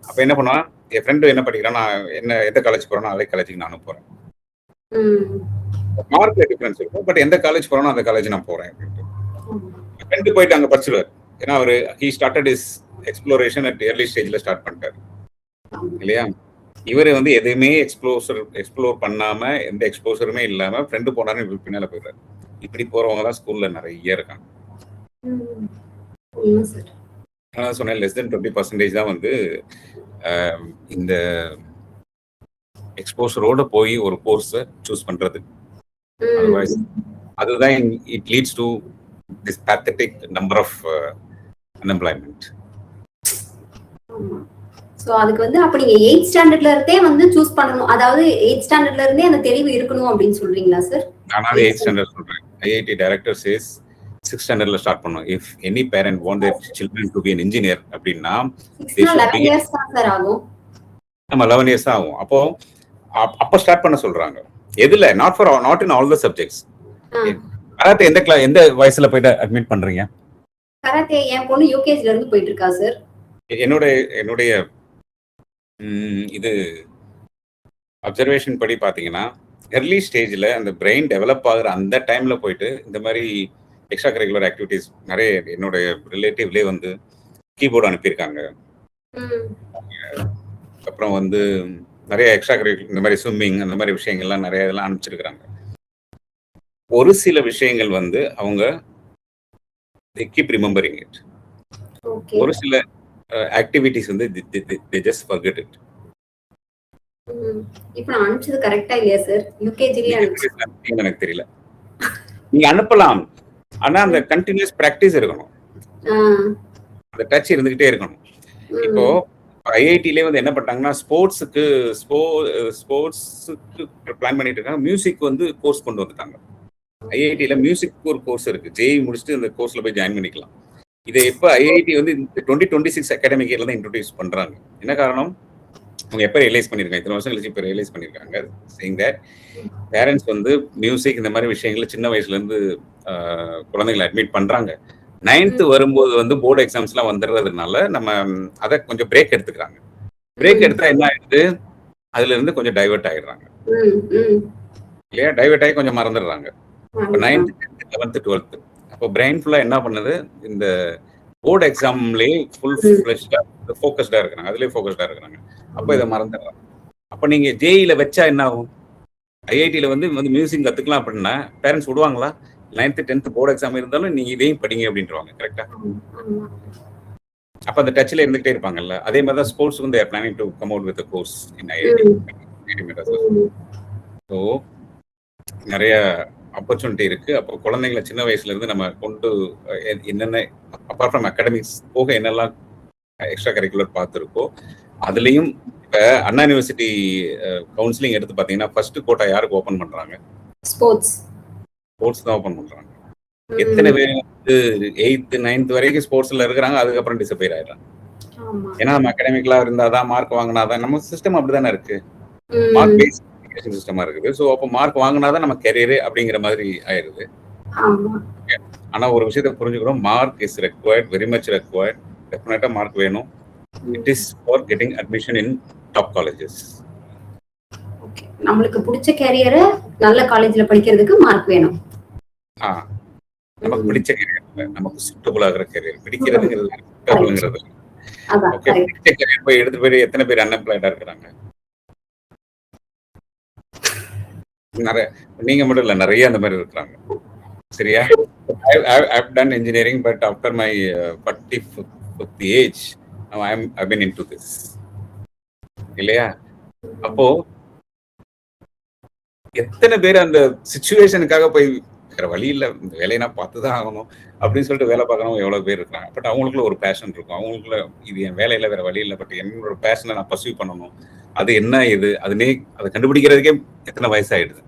அப்ப என்ன பண்ணுவான், என் ஃப்ரெண்டு என்ன படிக்கிறான், நான் என்ன எந்த காலேஜ் போறேன்னா அதே காலேஜுக்கு நானும் போறேன். மார்க்ல டிஃபரன்ஸ் இருக்கும், பட் எந்த காலேஜ் போறேனோ அந்த காலேஜ் நான் போறேன் அப்படின்ட்டு ஃப்ரெண்டு போயிட்டு அங்க படிச்சுடுவார். ஏன்னா அவரு he started is exploration at early ஸ்டேஜ்ல ஸ்டார்ட் பண்ணிட்டாரு இல்லையா. இவரு வந்து எதுவுமே எக்ஸ்ப்ளோர் பண்ணாம எந்த எக்ஸ்போசருமே இல்லாம ஃப்ரெண்டு போனாரு பின்னால போயிடுறாரு. இப்படி போறவங்க தான் ஸ்கூல்ல நிறைய இருக்காங்க. அதான் சொன்னேன், லெஸ் தென் 20% தான் வந்து இந்த எக்ஸ்போசரோட போய் ஒரு கோர்ஸை சூஸ் பண்றது. அதர்வைஸ் அதுதான் it leads to this pathetic number of unemployment. So அதுக்கு வந்து அப்ப நீங்க 8th ஸ்டாண்டர்ட்ல இருந்தே வந்து சூஸ் பண்ணனும், அதாவது 8th ஸ்டாண்டர்ட்ல இருந்தே அந்த தெளிவு இருக்கணும் அப்படின்னு சொல்றீங்களா சார்? நான் 8th ஸ்டாண்டர்ட் சொல்றேன். IIT director says 6th ஸ்டாண்டர்ட்ல ஸ்டார்ட் பண்ணனும். if any parent want their children to be an engineer அப்படினா 11 years தான் சார் ஆகும். நம்ம 11 years ஆகும். அப்ப ஸ்டார்ட் பண்ண சொல்றாங்க. எதுல? not in all the subjects. Karate எந்த வயசுல போய் அட்மிட் பண்றீங்க? கராத்தே என் பொண்ணு யூகேஜில இருந்து போயிட்டு இருக்கா சார். என்னுடைய இது அப்சர்வேஷன் படி பாத்தீங்கன்னா early ஸ்டேஜ்ல அந்த பிரெயின் டெவலப் ஆகுற அந்த டைம்ல போயிட்டு இந்த மாதிரி எக்ஸ்ட்ரா கரிக்குலர் ஆக்டிவிட்டிஸ் நிறைய என்னுடைய ரிலேட்டிவ்லேயே வந்து கீபோர்டு அனுப்பியிருக்காங்க. அப்புறம் வந்து நிறைய எக்ஸ்ட்ரா கரிக்குலர் இந்த மாதிரி ஸ்விம்மிங் அந்த மாதிரி விஷயங்கள்லாம் நிறைய இதெல்லாம் அனுப்பிச்சிருக்கிறாங்க. ஒரு சில விஷயங்கள் வந்து அவங்க they keep remembering it. ஒரு சில ஆக்டிவிட்டிஸ் வந்து they just forget it. இப்போ நான் அனுப்பிச்சது கரெக்ட்டா இல்லையா சார்? யூகேஜில அனுப்பிச்சது எனக்கு தெரியல. நீங்க அனுப்பலாம், ஆனா அந்த கண்டினியூஸ் பிராக்டிஸ் இருக்கணும், அந்த டச் இருந்துகிட்டே இருக்கணும். இப்போ ஐஐடிலே வந்து என்ன பண்ணாங்கன்னா ஸ்போர்ட்ஸுக்கு பிளான் பண்ணிட்டு இருக்காங்க. மியூசிக் வந்து கோர்ஸ் கொண்டு வந்துட்டாங்க. ஐஐடியில் மியூசிக் ஒரு கோர்ஸ் இருக்கு. ஜேஇ முடிச்சுட்டு இந்த கோர்ஸ்ல போய் ஜாயின் பண்ணிக்கலாம். இதை எப்போ ஐஐடி வந்து 2026 அகாடமிக் இயர்ல தான் இன்ட்ரோடியூஸ் பண்றாங்க. என்ன காரணம், அவங்க எப்போ ரியலைஸ் பண்ணியிருக்காங்க, இத்தனை வருஷம் கழிச்சு இப்போ ரியலைஸ் பண்ணியிருக்காங்க. சேயிங் தட் பேரண்ட்ஸ் வந்து மியூசிக் இந்த மாதிரி விஷயங்களை சின்ன வயசுல இருந்து குழந்தைகளை அட்மிட் பண்றாங்க. 9th வரும்போது வந்து போர்டு எக்ஸாம்ஸ்லாம் வந்துடுறதுனால நம்ம அதை கொஞ்சம் பிரேக் எடுத்துக்கிறாங்க. பிரேக் எடுத்தா என்ன ஆயிடுது, அதுல இருந்து கொஞ்சம் டைவர்ட் ஆயிடுறாங்க இல்லையா. டைவர்ட் ஆகி கொஞ்சம் மறந்துடுறாங்க. இப்போ 9th 10th 11th 12th அப்போ பிரெயின் ஃபுல்லா என்ன பண்ணுது, இந்த போர்டு எக்ஸாம்லேயே ஃபுல் ஃப்ளெஷ்டா ஃபோக்கஸ்டா இருக்கிறாங்க, அதுலேயே ஃபோக்கஸ்டா இருக்கிறாங்க. அப்போ இதை மறந்துடுறாங்க. அப்போ நீங்க ஜேஇல வச்சா என்ன ஆகும், ஐஐடியில வந்து மியூசிக் கத்துக்கலாம் அப்படின்னா பேரண்ட்ஸ் விடுவாங்களா? 9th 10th போர்டு எக்ஸாம் இருந்தாலும் நீங்க இதையும் படிங்க அப்படின்றாங்க. கரெக்டா? அப்ப அந்த டச்ல இருந்துகிட்டே இருப்பாங்கல்ல. அதே மாதிரி தான் ஸ்போர்ட்ஸ் வந்து planning to come out with course in IIT. So நிறைய ஆப்பர்ச்சுனிட்டி இருக்கு. அப்போ குழந்தைங்களை சின்ன வயசுல இருந்து நம்ம கொண்டு என்னென்ன அப்பார்ட் ஃப்ரம் அகாடமிக்ஸ் போக என்னெல்லாம் எக்ஸ்ட்ரா கரிக்குலர் பார்த்துருக்கோ அதுலயும் இப்போ அண்ணா யூனிவர்சிட்டி கவுன்சிலிங் எடுத்து பார்த்தீங்கன்னா ஃபர்ஸ்ட் கோட்டா யாருக்கு ஓப்பன் பண்றாங்க? ஸ்போர்ட்ஸ் தான் ஓப்பன் பண்றாங்க. எத்தனை பேர் வந்து 8th 9th வரைக்கும் ஸ்போர்ட்ஸ்ல இருக்கிறாங்க, அதுக்கப்புறம் டிசப்பேர் ஆயிடுறாங்க. ஏன்னா நம்ம அகாடமிக்லா இருந்தாதான் மார்க் வாங்கினாதான், நம்ம சிஸ்டம் அப்படிதானே இருக்கு, மார்க் பேஸ் சிஸ்டமா இருக்குது. ஸோ அப்போ மார்க் வாங்கினாதான் நம்ம கெரியர் அப்படிங்கிற மாதிரி ஆயிடுது. ஆனா ஒரு விஷயத்த புரிஞ்சுக்கிறோம், mark is required, very much required. டெஃபினட்டா மார்க் வேணும். It is for getting admission in top colleges. நம்மளுக்கு பிடிச்ச கரியரை நல்ல காலேஜ்ல படிக்கிறதுக்கு மார்க் வேணும். நமக்கு பிடிச்ச கரியர், நமக்கு சூட்டபிள் ஆகிற கரியர். பிடிக்கிறதுங்கிறது பிடிச்ச கரியர் போய் எடுத்துட்டு போய் எத்தனை பேர் அன்எம்ப்ளாய்டா இருக்கிறாங்க? நிறைய, நீங்க மட்டும் இல்ல, நிறைய அந்த மாதிரி இருக்கிறாங்க. சரியா? I've done engineering, but after my 40th age, now I've been into this. இல்லையா? அப்போ எத்தனை பேர் அந்த சிச்சுவேஷனுக்காக போய் வேற வழி இல்லை, இந்த வேலையை பார்த்துதான் ஆகணும் அப்படின்னு சொல்லிட்டு வேலை பார்க்கறவங்க எவ்வளவு பேர் இருக்காங்க. பட் அவங்களுக்குள்ள ஒரு பேஷன் இருக்கும், அவங்களுக்குள்ள இது என் வேலையில வேற வழி இல்லை, பட் என்னோட பேஷனை நான் பர்சியூ பண்ணணும் அது என்ன இது அதுனே அதை கண்டுபிடிக்கிறதுக்கே எத்தனை வயசாயிடுது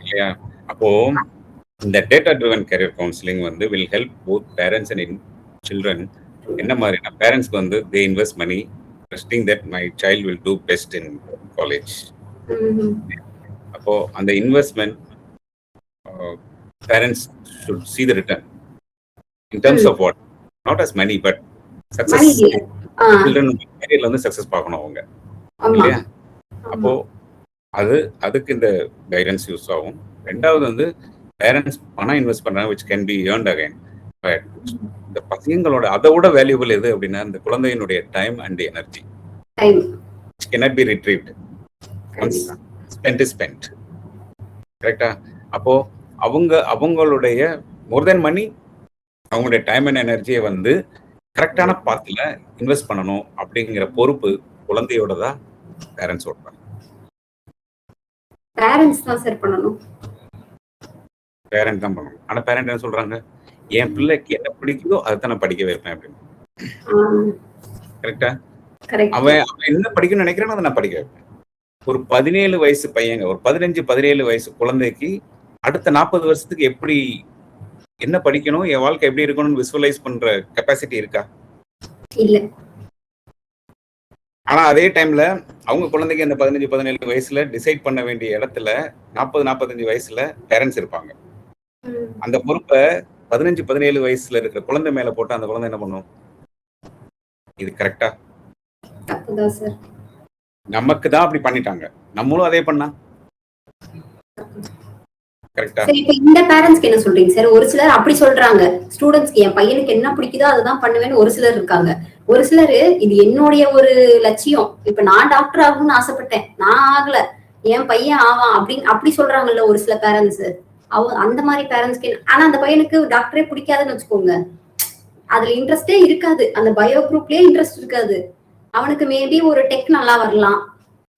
இல்லையா? அப்போ இந்த டேட்டா ட்ரிவன் கரியர் கவுன்சிலிங் வந்து will help both parents and children. என்ன மாதிரினா பேரண்ட்ஸ்க்கு வந்து they invest money trusting that my child will do best in college. அப்போ அந்த investment parents should see the return in terms of what, not as money but success. children careerல வந்து success பார்க்கணும் அவங்க இல்லையா? அப்போ அதுக்கு இந்த கைடன்ஸ் யூஸ் ஆகும். ரெண்டாவது வந்து பேரண்ட்ஸ் பணம் இன்வெஸ்ட் பண்றாங்க which can be earned again. But இந்த பசங்களோட அதை விட வேல்யூபிள் எது அப்படின்னா இந்த குழந்தையினுடைய time and energy cannot be retrieved once spent is spent. கரெக்டா? அப்போ அவங்களுடைய மோர் தென் மணி அவங்களுடைய டைம் அண்ட் எனர்ஜியை வந்து கரெக்டான பாத்துல இன்வெஸ்ட் பண்ணணும் அப்படிங்கிற பொறுப்பு குழந்தையோட தான் பேரண்ட்ஸோட. பேரண்ட்ஸ் தான் சார் பண்ணணும். பேரண்ட் தான் பண்ணணும். ஆனா பேரண்ட் என்ன சொல்றாங்க, என் பிள்ளைக்கு என்ன பிடிக்குதோ அதை தான் நான் படிக்க வைப்பேன் அப்படின்னு. கரெக்டா? அவன் என்ன படிக்கணும்னு நினைக்கிறானோ அதை நான் படிக்க வைப்பேன். ஒரு 17 வயசு பையங்க, ஒரு 15-17 வயசு குழந்தைக்கு அடுத்த 40 வருஷத்துக்கு எப்படி என்ன படிக்கணும், என் வாழ்க்கை எப்படி இருக்கணும்னு விசுவலைஸ் பண்ற கெப்பாசிட்டி இருக்கா? இல்ல. ஆனா அதே டைம்ல அவங்க குழந்தைக்கு அந்த 15-17 வயசுல டிசைட் பண்ண வேண்டிய இடத்துல 40-45 வயசுல பேரண்ட்ஸ் இருப்பாங்க. அந்த பொறுப்பை 15-17 வயசுல இருக்கிற குழந்தை மேல போட்டு அந்த குழந்தை என்ன பண்ணும்? இது கரெக்டா? தப்புதான் சார். நமக்கு தான் அப்படி பண்ணிட்டாங்க, நம்மளும் அதே பண்ணா கரெக்டா? சரி, இப்ப இந்த பேரண்ட்ஸ்க்கு என்ன சொல்றீங்க சார்? ஒரு சிலர் அப்படி சொல்றாங்க, ஸ்டூடெண்ட்ஸ்க்கு என் பையனுக்கு என்ன பிடிக்குதோ அதுதான் பண்ணுவேன்னு ஒரு சிலர் இருக்காங்க. ஒரு சிலர் இது என்னுடைய ஒரு லட்சியம், இப்ப நான் டாக்டர் ஆகணும்னு ஆசைப்பட்டேன், நான் ஆகல, என் பையன் ஆவான் அப்படின்னு அப்படி சொல்றாங்கல்ல ஒரு சில பேரண்ட்ஸ். அந்த மாதிரி பேரண்ட்ஸ்க்கு ஆனா அந்த பையனுக்கு டாக்டரே பிடிக்காதுன்னு வச்சுக்கோங்க, அதுல இன்ட்ரெஸ்டே இருக்காது, அந்த பயோ குரூப்லயே இன்ட்ரெஸ்ட் இருக்காது, அவனுக்கு மேபி ஒரு டெக் நல்லா வரலாம்.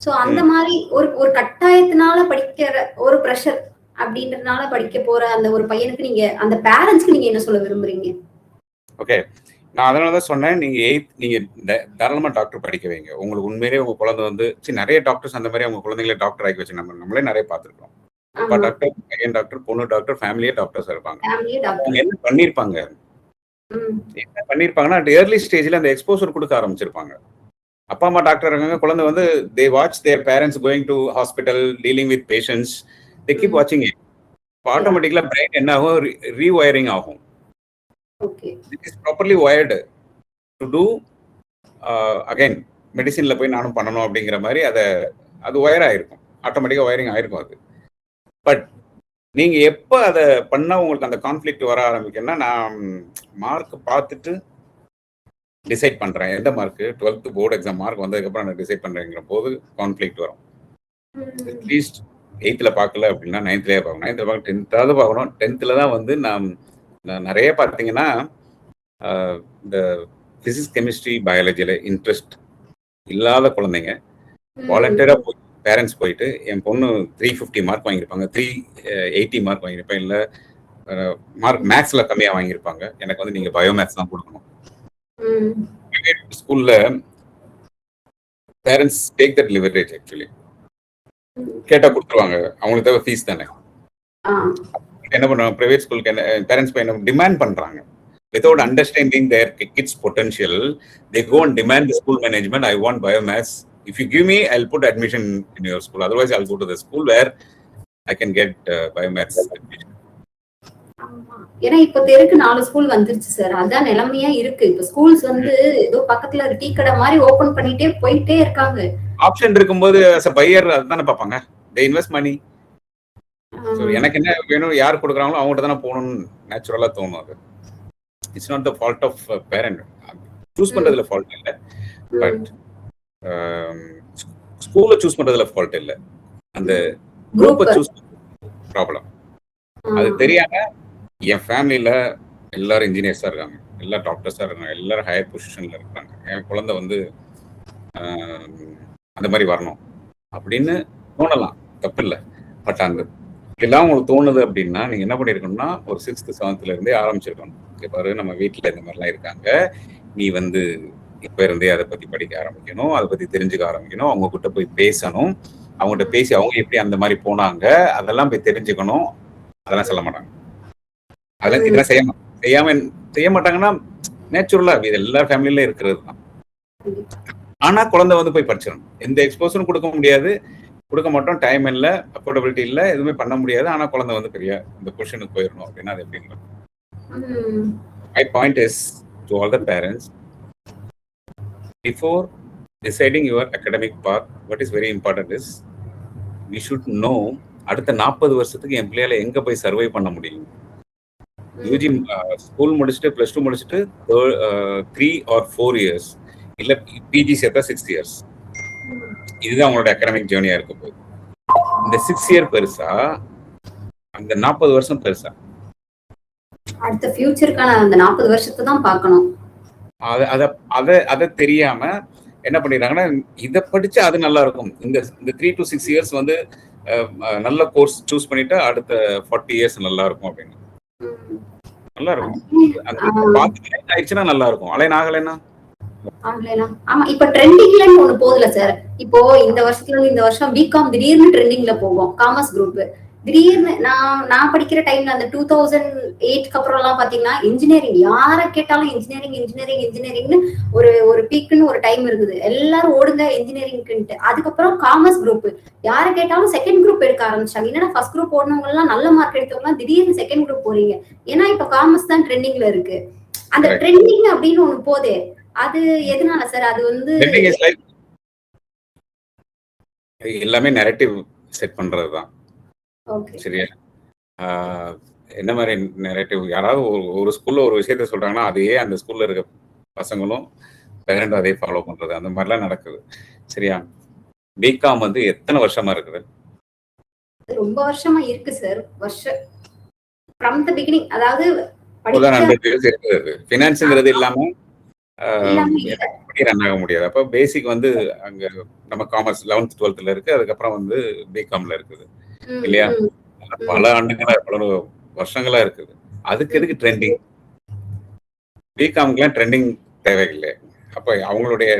சோ அந்த மாதிரி ஒரு கட்டாயத்தினால படிக்கிற ஒரு ப்ரெஷர் அப்படின்றதுனால படிக்க போற அந்த ஒரு பையனுக்கு நீங்க அந்த பேரண்ட்ஸ்க்கு நீங்க என்ன சொல்ல விரும்புறீங்க? ஓகே, நான் அதனாலதான் சொன்னேன், நீங்க தாராளமா டாக்டர் படிக்க வைங்க. உங்களுக்கு உண்மையிலேயே உங்க குழந்தை வந்து நிறைய டாக்டர்ஸ் அந்த மாதிரி அவங்க குழந்தைங்களை டாக்டர் ஆக்கி வச்சு நம்மளே நிறைய பார்த்துருக்கோம். அப்பா டாக்டர், பையன் டாக்டர், பொண்ணு டாக்டர், ஃபேமிலியே டாக்டர்ஸ் இருப்பாங்க. அவங்க என்ன பண்ணிருப்பாங்கன்னா ஏர்லி ஸ்டேஜ்ல அந்த எக்ஸ்போசர் கொடுக்க ஆரம்பிச்சிருப்பாங்க. அப்பா அம்மா டாக்டர் இருக்காங்க, குழந்தை வந்து they watch their parents going to hospital, dealing with patients, they keep watching it. ஆட்டோமேட்டிக்கலா பிரெயின் என்ன ஆகும், ரீவயரிங் ஆகும். It is properly wired to do again மெடிசின்ல போய் நானும் பண்ணணும் அப்படிங்கிற மாதிரி அது வயர் ஆயிருக்கும், ஆட்டோமேட்டிக்கா வயரிங் ஆயிருக்கும் அது. பட் நீங்க எப்ப அதை பண்ணா உங்களுக்கு அந்த கான்ஃபிளிக்ட் வர ஆரம்பிக்கும்னா, நான் மார்க் பார்த்துட்டு டிசைட் பண்றேன், எந்த mark 12th board exam mark வந்ததுக்கப்புறம் நான் டிசைட் பண்றேங்கிற போது கான்ஃபிளிக்ட் வரும். அட்லீஸ்ட் 8th பார்க்கல அப்படின்னா 9th பார்க்கணும், 9th பார்க்க 10th பார்க்கணும். 10th தான் வந்து நான் நிறைய பார்த்தீங்கன்னா இந்த பிசிக்ஸ், கெமிஸ்ட்ரி, பயாலஜியில் இன்ட்ரெஸ்ட் இல்லாத குழந்தைங்க வாலண்டியராக போய் பேரண்ட்ஸ் போயிட்டு, என் பொண்ணு 350 மார்க் வாங்கியிருப்பாங்க, 380 மார்க் வாங்கியிருப்பேன், இல்லை மார்க் மேக்ஸில் கம்மியாக வாங்கியிருப்பாங்க, எனக்கு வந்து நீங்கள் பயோமேக்ஸ் தான் கொடுக்கணும். ஸ்கூல்ல parents take that leverage. Actually கேட்டா கொடுத்துருவாங்க, அவங்களுக்கு தேவை ஃபீஸ் தானே. என்ன பண்ணுவாங்க, பிரைவேட் ஸ்கூலுக்கு என்ன பேரண்ட்ஸ் என்ன டிமாண்ட் பண்றாங்க, without understanding their kids potential, they go and demand the school management, I want biomass, if you give me I'll put admission in your school, otherwise I'll go to the school where I can get biomass admission. ஏன்னா இப்ப தெருக்கு 4 school வந்துருச்சு sir, அதான் நிலைமையா இருக்கு. இப்ப schools வந்து ஏதோ பக்கத்துல tea கடை மாதிரி ஓபன் பண்ணிட்டே போயிட்டே இருக்காங்க. ஆப்ஷன் இருக்கும்போது as a buyer அதுதானே பார்ப்பாங்க, they invest money. So எனக்கு என்ன வேணும், யார் கொடுக்குறாங்களோ அவங்ககிட்ட தானே போகணும்னு நேச்சுரலா தோணும். அது it's not the fault of parent, choose பண்றதுல ஃபால்ட் இல்லை, பட் ஸ்கூலை சூஸ் பண்றதுல ஃபால்ட் இல்லை, அந்த குரூப்பை சூஸ் ப்ராப்ளம். அது தெரியாம என் ஃபேமிலியில எல்லாரும் இன்ஜினியர்ஸா இருக்காங்க, எல்லா டாக்டர்ஸா இருக்காங்க, எல்லாரும் ஹையர் பொசிஷன்ல இருக்காங்க, என் குழந்தை வந்து அந்த மாதிரி வரணும் அப்படின்னு தோணலாம், தப்பு இல்லை. பட் அந்த எல்லாம் உங்களுக்கு தோணுது அப்படின்னா நீங்க என்ன பண்ணிருக்கணும்னா, ஒரு 6th 7th இருந்தே ஆரம்பிச்சிருக்கணும். பாரு நம்ம வீட்டுல இந்த மாதிரிலாம் இருக்காங்க, நீ வந்து இப்ப இருந்தே அதை பத்தி படிக்க ஆரம்பிக்கணும், அதை பத்தி தெரிஞ்சுக்க ஆரம்பிக்கணும், அவங்க கிட்ட போய் பேசணும், அவங்ககிட்ட பேசி அவங்க எப்படி அந்த மாதிரி போனாங்க அதெல்லாம் போய் தெரிஞ்சுக்கணும். அதெல்லாம் சொல்ல மாட்டாங்க. அதெல்லாம் இதெல்லாம் செய்ய மாட்டாங்கன்னா நேச்சுரலா இது எல்லா ஃபேமிலியில இருக்கிறது தான். ஆனா குழந்தை வந்து போய் படிச்சிடணும். எந்த எக்ஸ்போசரும் கொடுக்க முடியாது, கொடுக்க மாட்டோம், டைம் இல்லை, அஃபோர்டபிலிட்டி இல்லை, எதுவுமே பண்ண முடியாது. ஆனா குழந்தை வந்து பெரிய இந்த பொசிஷனுக்கு போயிடணும் அப்படின்னா அது எப்படின்னு. My point is to all the parents, before deciding your academic path, what is very important is we should know அடுத்த 40 வருஷத்துக்கு என் பிள்ளையால எங்க போய் சர்வை பண்ண முடியும். யூஜி ஸ்கூல் முடிச்சுட்டு +2 முடிச்சுட்டு 3 or 4 years இல்ல பிஜி சேர்த்தா 6 years. இதுதான் உங்களோட அகாடமிக் ஜேர்னியா இருக்க போகுது. இந்த 6 year பெருசா, அந்த 40 வருஷம் பெருசா? அடுத்த ஃபியூச்சருக்கான அந்த 40 வருஷத்தை தான் பார்க்கணும். அத தெரியாம என்ன பண்ணிடுறாங்கன்னா, இதை படிச்சு அது நல்லா இருக்கும், இந்த 3 to 6 years வந்து நல்ல கோர்ஸ் சூஸ் பண்ணிட்டு அடுத்த 40 years நல்லா இருக்கும் அப்படின்னு. நல்லா இருக்கும். ஆயிடுச்சுன்னா நல்லா இருக்கும். அலைன் ஆகலைன்னா ஆமா. இப்ப ட்ரெண்டிங்ல ஒண்ணு போகுதுல சார். இப்போ இந்த வருஷத்துல இருந்து இந்த வருஷம் பிகாம் திடீர்னு ட்ரெண்டிங்ல போகும். காமர்ஸ் குரூப் திடீர்னு நான் படிக்கிற டைம்ல அந்த 2008க்கு அப்புறம் எல்லாம் பாத்தீங்கன்னா இன்ஜினியரிங் யார கேட்டாலும் இன்ஜினியரிங்னு ஒரு பீக்குன்னு ஒரு டைம் இருக்குது. எல்லாரும் ஓடுங்க இன்ஜினியரிங்க்கு. அதுக்கப்புறம் காமர்ஸ் குரூப் யார கேட்டாலும் செகண்ட் குரூப் எடுக்க ஆரம்பிச்சாங்க. என்னன்னா ஃபர்ஸ்ட் குரூப் ஓடுனவங்க எல்லாம் நல்ல மார்க் எடுத்தவங்க எல்லாம் திடீர்னு செகண்ட் குரூப் போறீங்க. ஏன்னா இப்ப காமர்ஸ் தான் ட்ரெண்டிங்ல இருக்கு. அந்த ட்ரெண்டிங் அப்படின்னு ஒண்ணு போதே, அது எதனால சார்? அது வந்து எல்லாமே நரேட்டிவ் செட் பண்றதுதான். சரியா? என்ன மாதிரி நரேட்டிவ்? யாராவது ஒரு ஸ்கூல்ல ஒரு விஷயத்த சொல்றாங்கன்னா அதையே அந்த ஸ்கூல்ல இருக்க பசங்களும் பேரண்டும் அதே ஃபாலோ பண்றது, அந்த மாதிரிலாம் நடக்குது. சரியா? பிகாம் வந்து எத்தனை வருஷமா இருக்குது? ரொம்ப வருஷமா இருக்கு சார். from the beginning. அதாவது ஃபினான்ஸ்ங்கிறது இல்லாம ரன் ஆக முடியாது. அப்ப பேசிக் வந்து அங்க நம்ம காமர்ஸ் 11th 12th இருக்கு, அதுக்கப்புறம் வந்து பிகாம்ல இருக்குது இல்லையா? பல ஆண்டுகளா பல வருஷங்களா இருக்குது. அதுக்கு எதுக்கு ட்ரெண்டிங்? பிகாம்க்குலாம் ட்ரெண்டிங் தேவையில்லை. அப்ப அவங்களுடைய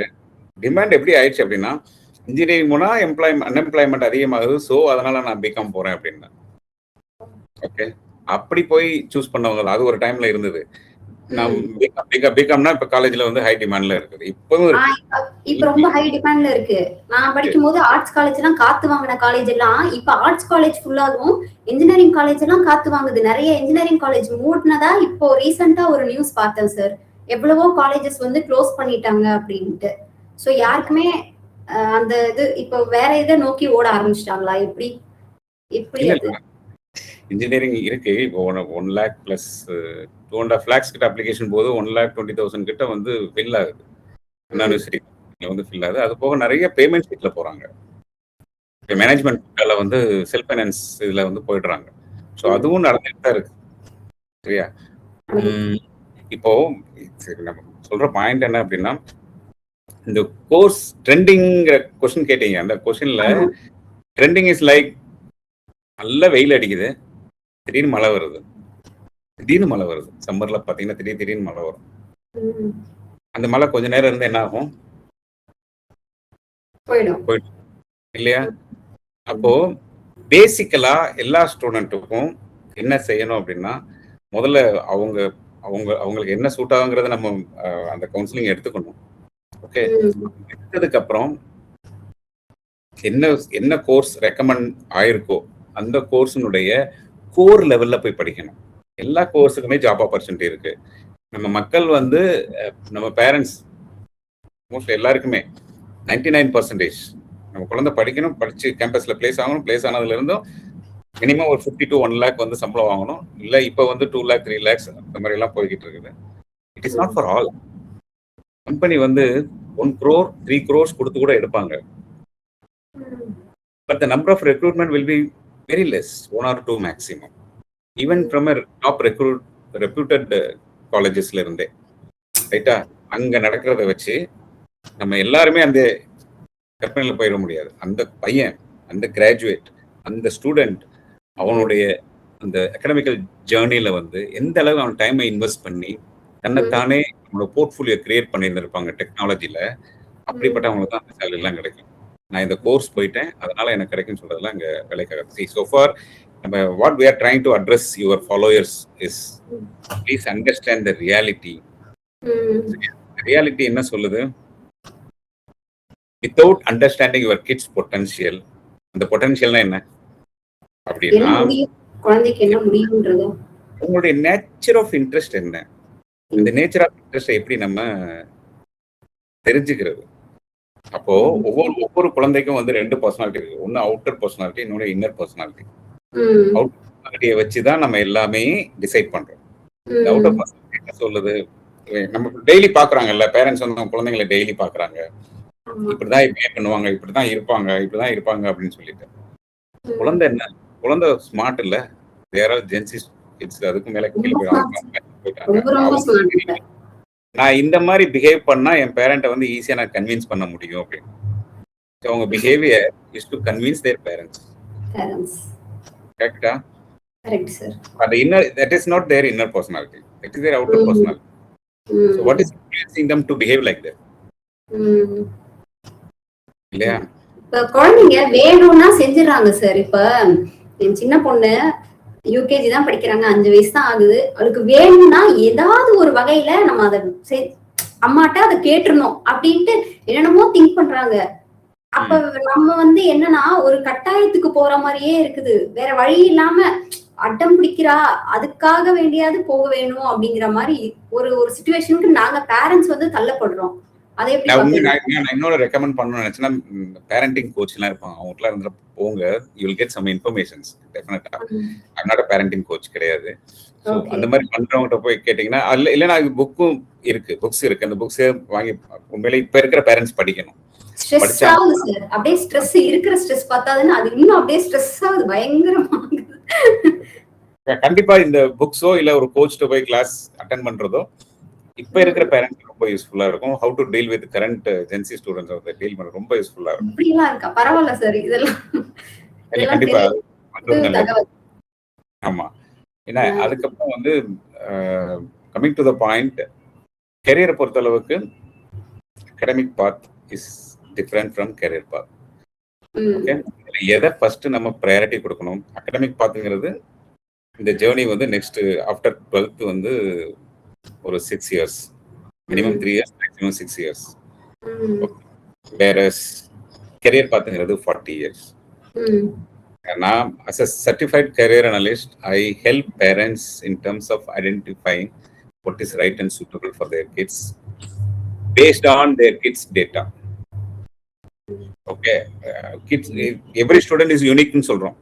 டிமாண்ட் எப்படி ஆயிடுச்சு அப்படின்னா, இன்ஜினியரிங் போனா அன்எம்ப்ளாய்மெண்ட் அதிகமாகுது, ஸோ அதனால நான் பிகாம் போறேன் அப்படின்னு. ஓகே, அப்படி போய் சூஸ் பண்ணவங்க அது ஒரு டைம்ல இருந்தது. பிகாம்னா இப்ப காலேஜ்ல வந்து ஹை டிமாண்ட்ல இருக்குது. இப்ப ரொம்ப ஹை டிமாண்ட்ல இருக்கு. நான் படிக்கும் போது ஆர்ட்ஸ் காலேஜ் எல்லாம் காத்து வாங்கின காலேஜ் எல்லாம் இப்ப ஆர்ட்ஸ் காலேஜ் ஃபுல்லாகும், இன்ஜினியரிங் காலேஜ் எல்லாம் காத்து வாங்குது. நிறைய இன்ஜினியரிங் காலேஜ் மூடினதா இப்போ ரீசெண்டா ஒரு நியூஸ் பார்த்தேன் சார். எவ்வளவோ காலேஜஸ் வந்து க்ளோஸ் பண்ணிட்டாங்க அப்படின்ட்டு. சோ யாருக்குமே அந்த இது இப்போ வேற இதை நோக்கி ஓட ஆரம்பிச்சிட்டாங்களா? எப்படி இன்ஜினியரிங் இருக்கு. இப்போ 1 lakh plus 2.5 lakhs கிட்ட அப்ளிகேஷன் போது 1,20,000 கிட்ட வந்து ஃபில் ஆகுது. யூனிவர்சிட்டி வந்து ஃபில் ஆகுது. அது போக நிறைய பேமெண்ட் சீட்ல போறாங்க. மேனேஜ்மெண்ட்ல வந்து செல்ஃப் ஃபைனான்ஸ் இதுல வந்து போயிடுறாங்க. ஸோ அதுவும் நடந்துட்டு தான் இருக்கு. சரியா? இப்போ நம்ம சொல்ற பாயிண்ட் என்ன அப்படின்னா, இந்த கோர்ஸ் ட்ரெண்டிங்கிற கொஸ்டின் கேட்டீங்க. அந்த கொஸ்டின்ல ட்ரெண்டிங் இஸ் லைக் நல்ல வெயில் அடிக்குது, திடீர்னு மழை வருது. சம்மர்ல பாத்தீங்கன்னா திடீர்னு மழை வரும். அந்த மழை கொஞ்ச நேரம் இருந்து என்ன ஆகும்? போயிடும் இல்லையா? அப்போ பேசிக்கலா எல்லா ஸ்டூடெண்ட்டுக்கும் என்ன செய்யணும் அப்படின்னா, முதல்ல அவங்களுக்கு என்ன சூட் ஆகுங்கிறத நம்ம அந்த கவுன்சிலிங் எடுத்துக்கணும். ஓகே, எடுத்ததுக்கு அப்புறம் என்ன கோர்ஸ் ரெக்கமெண்ட் ஆயிருக்கோ அந்த கோர்ஸினுடைய கோர் லெவல்ல போய் படிக்கணும். எல்லா கோர்ஸுக்குமே ஜாப் ஆப்பர்ச்சுனிட்டி இருக்கு. நம்ம மக்கள் வந்து நம்ம பேரண்ட்ஸ் மோஸ்ட்லி எல்லாருக்குமே 99% நம்ம குழந்தை படிக்கணும், படிச்சு கேம்பஸ்ல பிளேஸ் ஆகணும், பிளேஸ் ஆனதுல இருந்தும் மினிமம் ஒரு 50 to 1 lakh வந்து சம்பளம் வாங்கணும். இல்ல இப்ப வந்து 2 lakh 3 lakhs அந்த மாதிரி எல்லாம் போய்கிட்டு இருக்குது. It is not for all. Company வந்து 1 crore 3 crores கொடுத்து கூட எடுப்பாங்க. But the number of recruitment will be very less, 1 or 2 maximum. Even from a top reputed collegesல இருந்தே ரைட்டா, அங்க நடக்கிறத வச்சு நம்ம எல்லாருமே அந்த கம்பெனில போயிட முடியாது. அந்த பையன், அந்த கிராஜுவேட், அந்த ஸ்டூடெண்ட் அவனுடைய அந்த அகாடமிக்கல் ஜேர்னில வந்து எந்த அளவு அவன் டைமை இன்வெஸ்ட் பண்ணி தன்னைத்தானே நம்மளோட போர்ட்ஃபோலியோ கிரியேட் பண்ணியிருந்திருப்பாங்க டெக்னாலஜில. அப்படிப்பட்டவங்களுக்கு தான் அந்த சேலரி எல்லாம் கிடைக்கும். நான் இந்த கோர்ஸ் போயிட்டேன், அதனால எனக்கு கிடைக்கும்னு சொல்றதெல்லாம் இங்க வேலைக்காக. See, so far நம்ம what we are trying to address your followers is please understand the reality. Reality என்ன சொல்லுது? Without understanding your kids potential, அந்த பொட்டன்ஷியல்னா என்ன அப்படின்னா குழந்தைக்கு என்ன முடியும்ன்றது, உங்களுடைய நேச்சர் ஆஃப் இன்ட்ரெஸ்ட் என்ன, இந்த நேச்சர் ஆஃப் இன்ட்ரெஸ்ட் எப்படி நம்ம தெரிஞ்சுக்கிறது. அப்போ ஒவ்வொரு குழந்தைக்கும் வந்து 2 பர்சனாலிட்டி இருக்கு. ஒன்னு அவுட்டர் பர்சனாலிட்டி, இன்னொரு இன்னர் பர்சனாலிட்டி. அவுட்டர் பர்சனாலிட்டியை வச்சுதான் நம்ம எல்லாமே டிசைட் பண்றோம். இந்த அவுட்டர் பர்சனாலிட்டி என்ன சொல்லுது? நம்ம டெய்லி பாக்குறாங்கல்ல, பேரண்ட்ஸ் வந்து குழந்தைங்களை டெய்லி பாக்குறாங்க, இப்படிதான் பிஹேவ் பண்ணுவாங்க, இப்படிதான் இருப்பாங்க அப்படின்னு சொல்லிட்டு. குழந்தை என்ன, குழந்தை ஸ்மார்ட் இல்ல, வேற ஜென்சிஸ் கிட்ஸ் அதுக்கு மேல நான் இந்த மாதிரி பிஹேவ் பண்ணா என் பேரண்ட்டை வந்து ஈஸியா நான் கன்வின்ஸ் பண்ண முடியும் அப்படின்னு. அவங்க behaviour is to convince their parents. கரெக்ட்டா? Correct sir. அந்த inner, that is not their inner personality, it is their outer personality. So what is influencing them to behave like that? இல்லையா? இப்ப குழந்தைங்க வேணும்னா செஞ்சிடறாங்க சார். இப்ப என் சின்ன பொண்ணு யூகேஜி தான் படிக்கிறாங்க, 5 வயசு தான் ஆகுது. அவளுக்கு வேணும்னா ஏதாவது ஒரு வகையில நம்ம அதை அம்மாட்ட அதை கேட்டுறணும் அப்படின்ட்டு என்னென்னமோ திங்க் பண்றாங்க. அப்ப நம்ம வந்து என்னன்னா ஒரு கட்டாயத்துக்கு போற மாதிரியே இருக்குது, வேற வழி இல்லாம அடம் பிடிக்கிறா, அதுக்காக வேண்டியாவது போக வேணும் அப்படிங்கிற மாதிரி ஒரு சிச்சுவேஷனுக்கு நாங்க பேரண்ட்ஸ் வந்து தள்ளப்படுறோம். அதை எப்படி நான் இன்னொரு ரெக்கமெண்ட் பண்ணணும்னு நினைச்சேன்னா, பேரண்டிங் கோச் எல்லாம் இருப்பாங்க, அவங்களாம் இருந்து போங்க, you will get some informations definitely. I'm not a parenting coach கிடையாது. ஸோ அந்த மாதிரி பண்றவங்ககிட்ட போய் கேட்டீங்கன்னா, இல்லைன்னா புக்கும் இருக்கு, புக்ஸ் இருக்கு, அந்த புக்ஸே வாங்கி உண்மையிலே இப்ப இருக்கிற பேரண்ட்ஸ் படிக்கணும். ஸ்ட்ரெஸ் ஆகுது சார், அப்படியே ஸ்ட்ரெஸ் இருக்கிற ஸ்ட்ரெஸ் பார்த்தாதுன்னு அது இன்னும் அப்படியே ஸ்ட்ரெஸ் ஆகுது பயங்கரமா. கண்டிப்பா இந்த புக்ஸோ இல்ல ஒரு கோச்ட்ட போய் கிளாஸ் அட்டெண்ட் பண்றதோ இப்ப இருக்கிற பேரண்ட்ஸ் ரொம்ப யூஸ்ஃபுல்லா இருக்கும். How to deal with current Gen Z students வந்து டீல் பண்ண ரொம்ப யூஸ்ஃபுல்லா இருக்கும். இப்படிலாம் இருக்கா? பரவாயில்ல சார், இதெல்லாம் கண்டிப்பா. ஆமா. ஏன்னா அதுக்கப்புறம் வந்து கமிங் டு த பாயிண்ட், கெரியரை பொறுத்த அளவுக்கு academic path is different from career path. Okay, எதை ஃபர்ஸ்ட் நம்ம ப்ரையாரிட்டி கொடுக்கணும்? அகாடமிக் பாத்துங்கிறது இந்த ஜேர்னி வந்து நெக்ஸ்ட் ஆஃப்டர் 12th வந்து ஒரு 6 years, minimum 3 years, maximum 6 years. வேற கெரியர் பாத்துங்கிறது 40 years. நான் as a certified career analyst, I help parents in terms of identifying what is right and suitable for their kids based on their kids data. Okay, kids, every student is unique னு சொல்றோம்.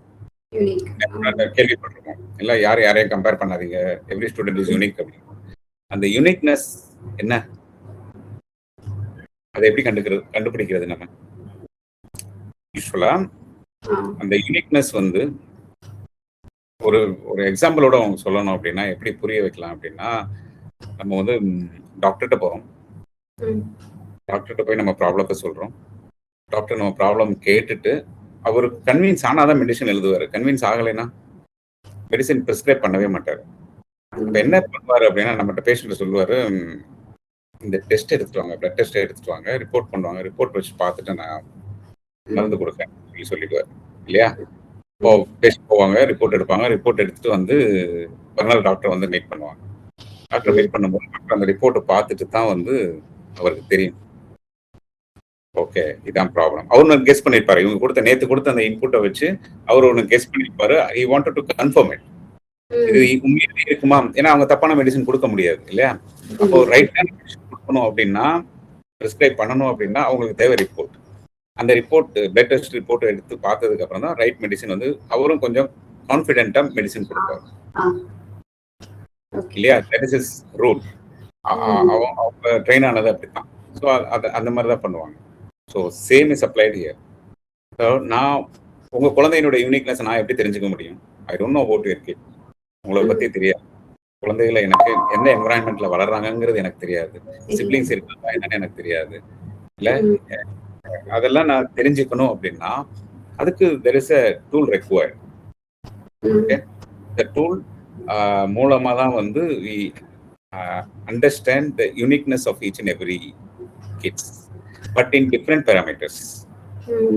Unique கேள்விப்பட்டிருக்கோம் இல்ல, யாரையும் compare பண்ணாதீங்க, every student is unique அப்படின்னு. அந்த uniqueness என்ன, அதை எப்படி கண்டுபிடிக்கிறது நம்ம? யூஸ்வலா அந்த யூனிக்னஸ் வந்து ஒரு எக்ஸாம்பிளோட அவங்க சொல்லணும் அப்படின்னா எப்படி புரிய வைக்கலாம் அப்படின்னா, நம்ம வந்து டாக்டர்கிட்ட போறோம், டாக்டர்கிட்ட போய் நம்ம ப்ராப்ளத்தை சொல்றோம், டாக்டர் நம்ம ப்ராப்ளம் கேட்டுட்டு அவரு கன்வின்ஸ் ஆனாதான் மெடிசன் எழுதுவாரு. கன்வின்ஸ் ஆகலைன்னா மெடிசன் பிரிஸ்கிரைப் பண்ணவே மாட்டாரு. இப்ப என்ன பண்ணுவாரு அப்படின்னா, நம்மகிட்ட பேஷண்ட் சொல்லுவாரு, இந்த டெஸ்ட் எடுத்துட்டு வாங்க, பிளட் டெஸ்ட் எடுத்துட்டு வாங்க, ரிப்போர்ட் பண்ணுவாங்க, ரிப்போர்ட் வச்சு பார்த்துட்டு நான் மருந்து கொடுக்கேன் சொல்லிடுவாரு இல்லையா? பேஷண்ட் போவாங்க, ரிப்போர்ட் எடுப்பாங்க, ரிப்போர்ட் எடுத்துட்டு வந்து மறுநாள் டாக்டர் வந்து மீட் பண்ணுவாங்க. டாக்டர் மீட் பண்ணும்போது டாக்டர் அந்த ரிப்போர்ட்டை பார்த்துட்டு தான் வந்து அவருக்கு தெரியும், ஓகே இதான் ப்ராப்ளம். அவர் ஒன்று கெஸ் பண்ணிருப்பாரு, இவங்க நேற்று கொடுத்த அந்த இன்புட்டை வச்சு அவர் ஒன்று கெஸ் பண்ணிருப்பாரு. He wanted to confirm it, இது உண்மையிலே இருக்குமா? ஏன்னா அவங்க தப்பான மெடிசன் கொடுக்க முடியாது இல்லையா? அப்போ ரைட்டான மெடிசன் கொடுக்கணும் அப்படின்னா, பிரிஸ்கிரைப் பண்ணணும் அப்படின்னா அவங்களுக்கு தேவை ரிப்போர்ட். அந்த ரிப்போர்ட், பிளட் டெஸ்ட் ரிப்போர்ட் எடுத்து பார்த்ததுக்கு அப்புறம் தான் ரைட் மெடிசன் வந்து அவரும் கொஞ்சம் கான்ஃபிடென்ட்டா மெடிசன் கொடுப்பாரு இல்லையா? That is is rule. அவங்க ட்ரெயின் ஆனது அப்படித்தான். ஸோ அந்த மாதிரி தான் பண்ணுவாங்க. So same is applied here. So நான் உங்கள் குழந்தையினுடைய யூனிக்னஸ் நான் எப்படி தெரிஞ்சுக்க முடியும்? I don't know about your kid. உங்களை பற்றி தெரியாது, குழந்தைகளை எனக்கு எந்த என்வரான்மெண்ட்ல வளர்றாங்கிறது எனக்கு தெரியாது, சிப்ளிங்ஸ் இருக்காங்க என்னன்னு எனக்கு தெரியாது இல்லை. அதெல்லாம் நான் தெரிஞ்சுக்கணும் அப்படின்னா அதுக்கு there is a tool required. Okay, the tool மூலமா தான் வந்து understand the uniqueness of each and every kids, but in different parameters.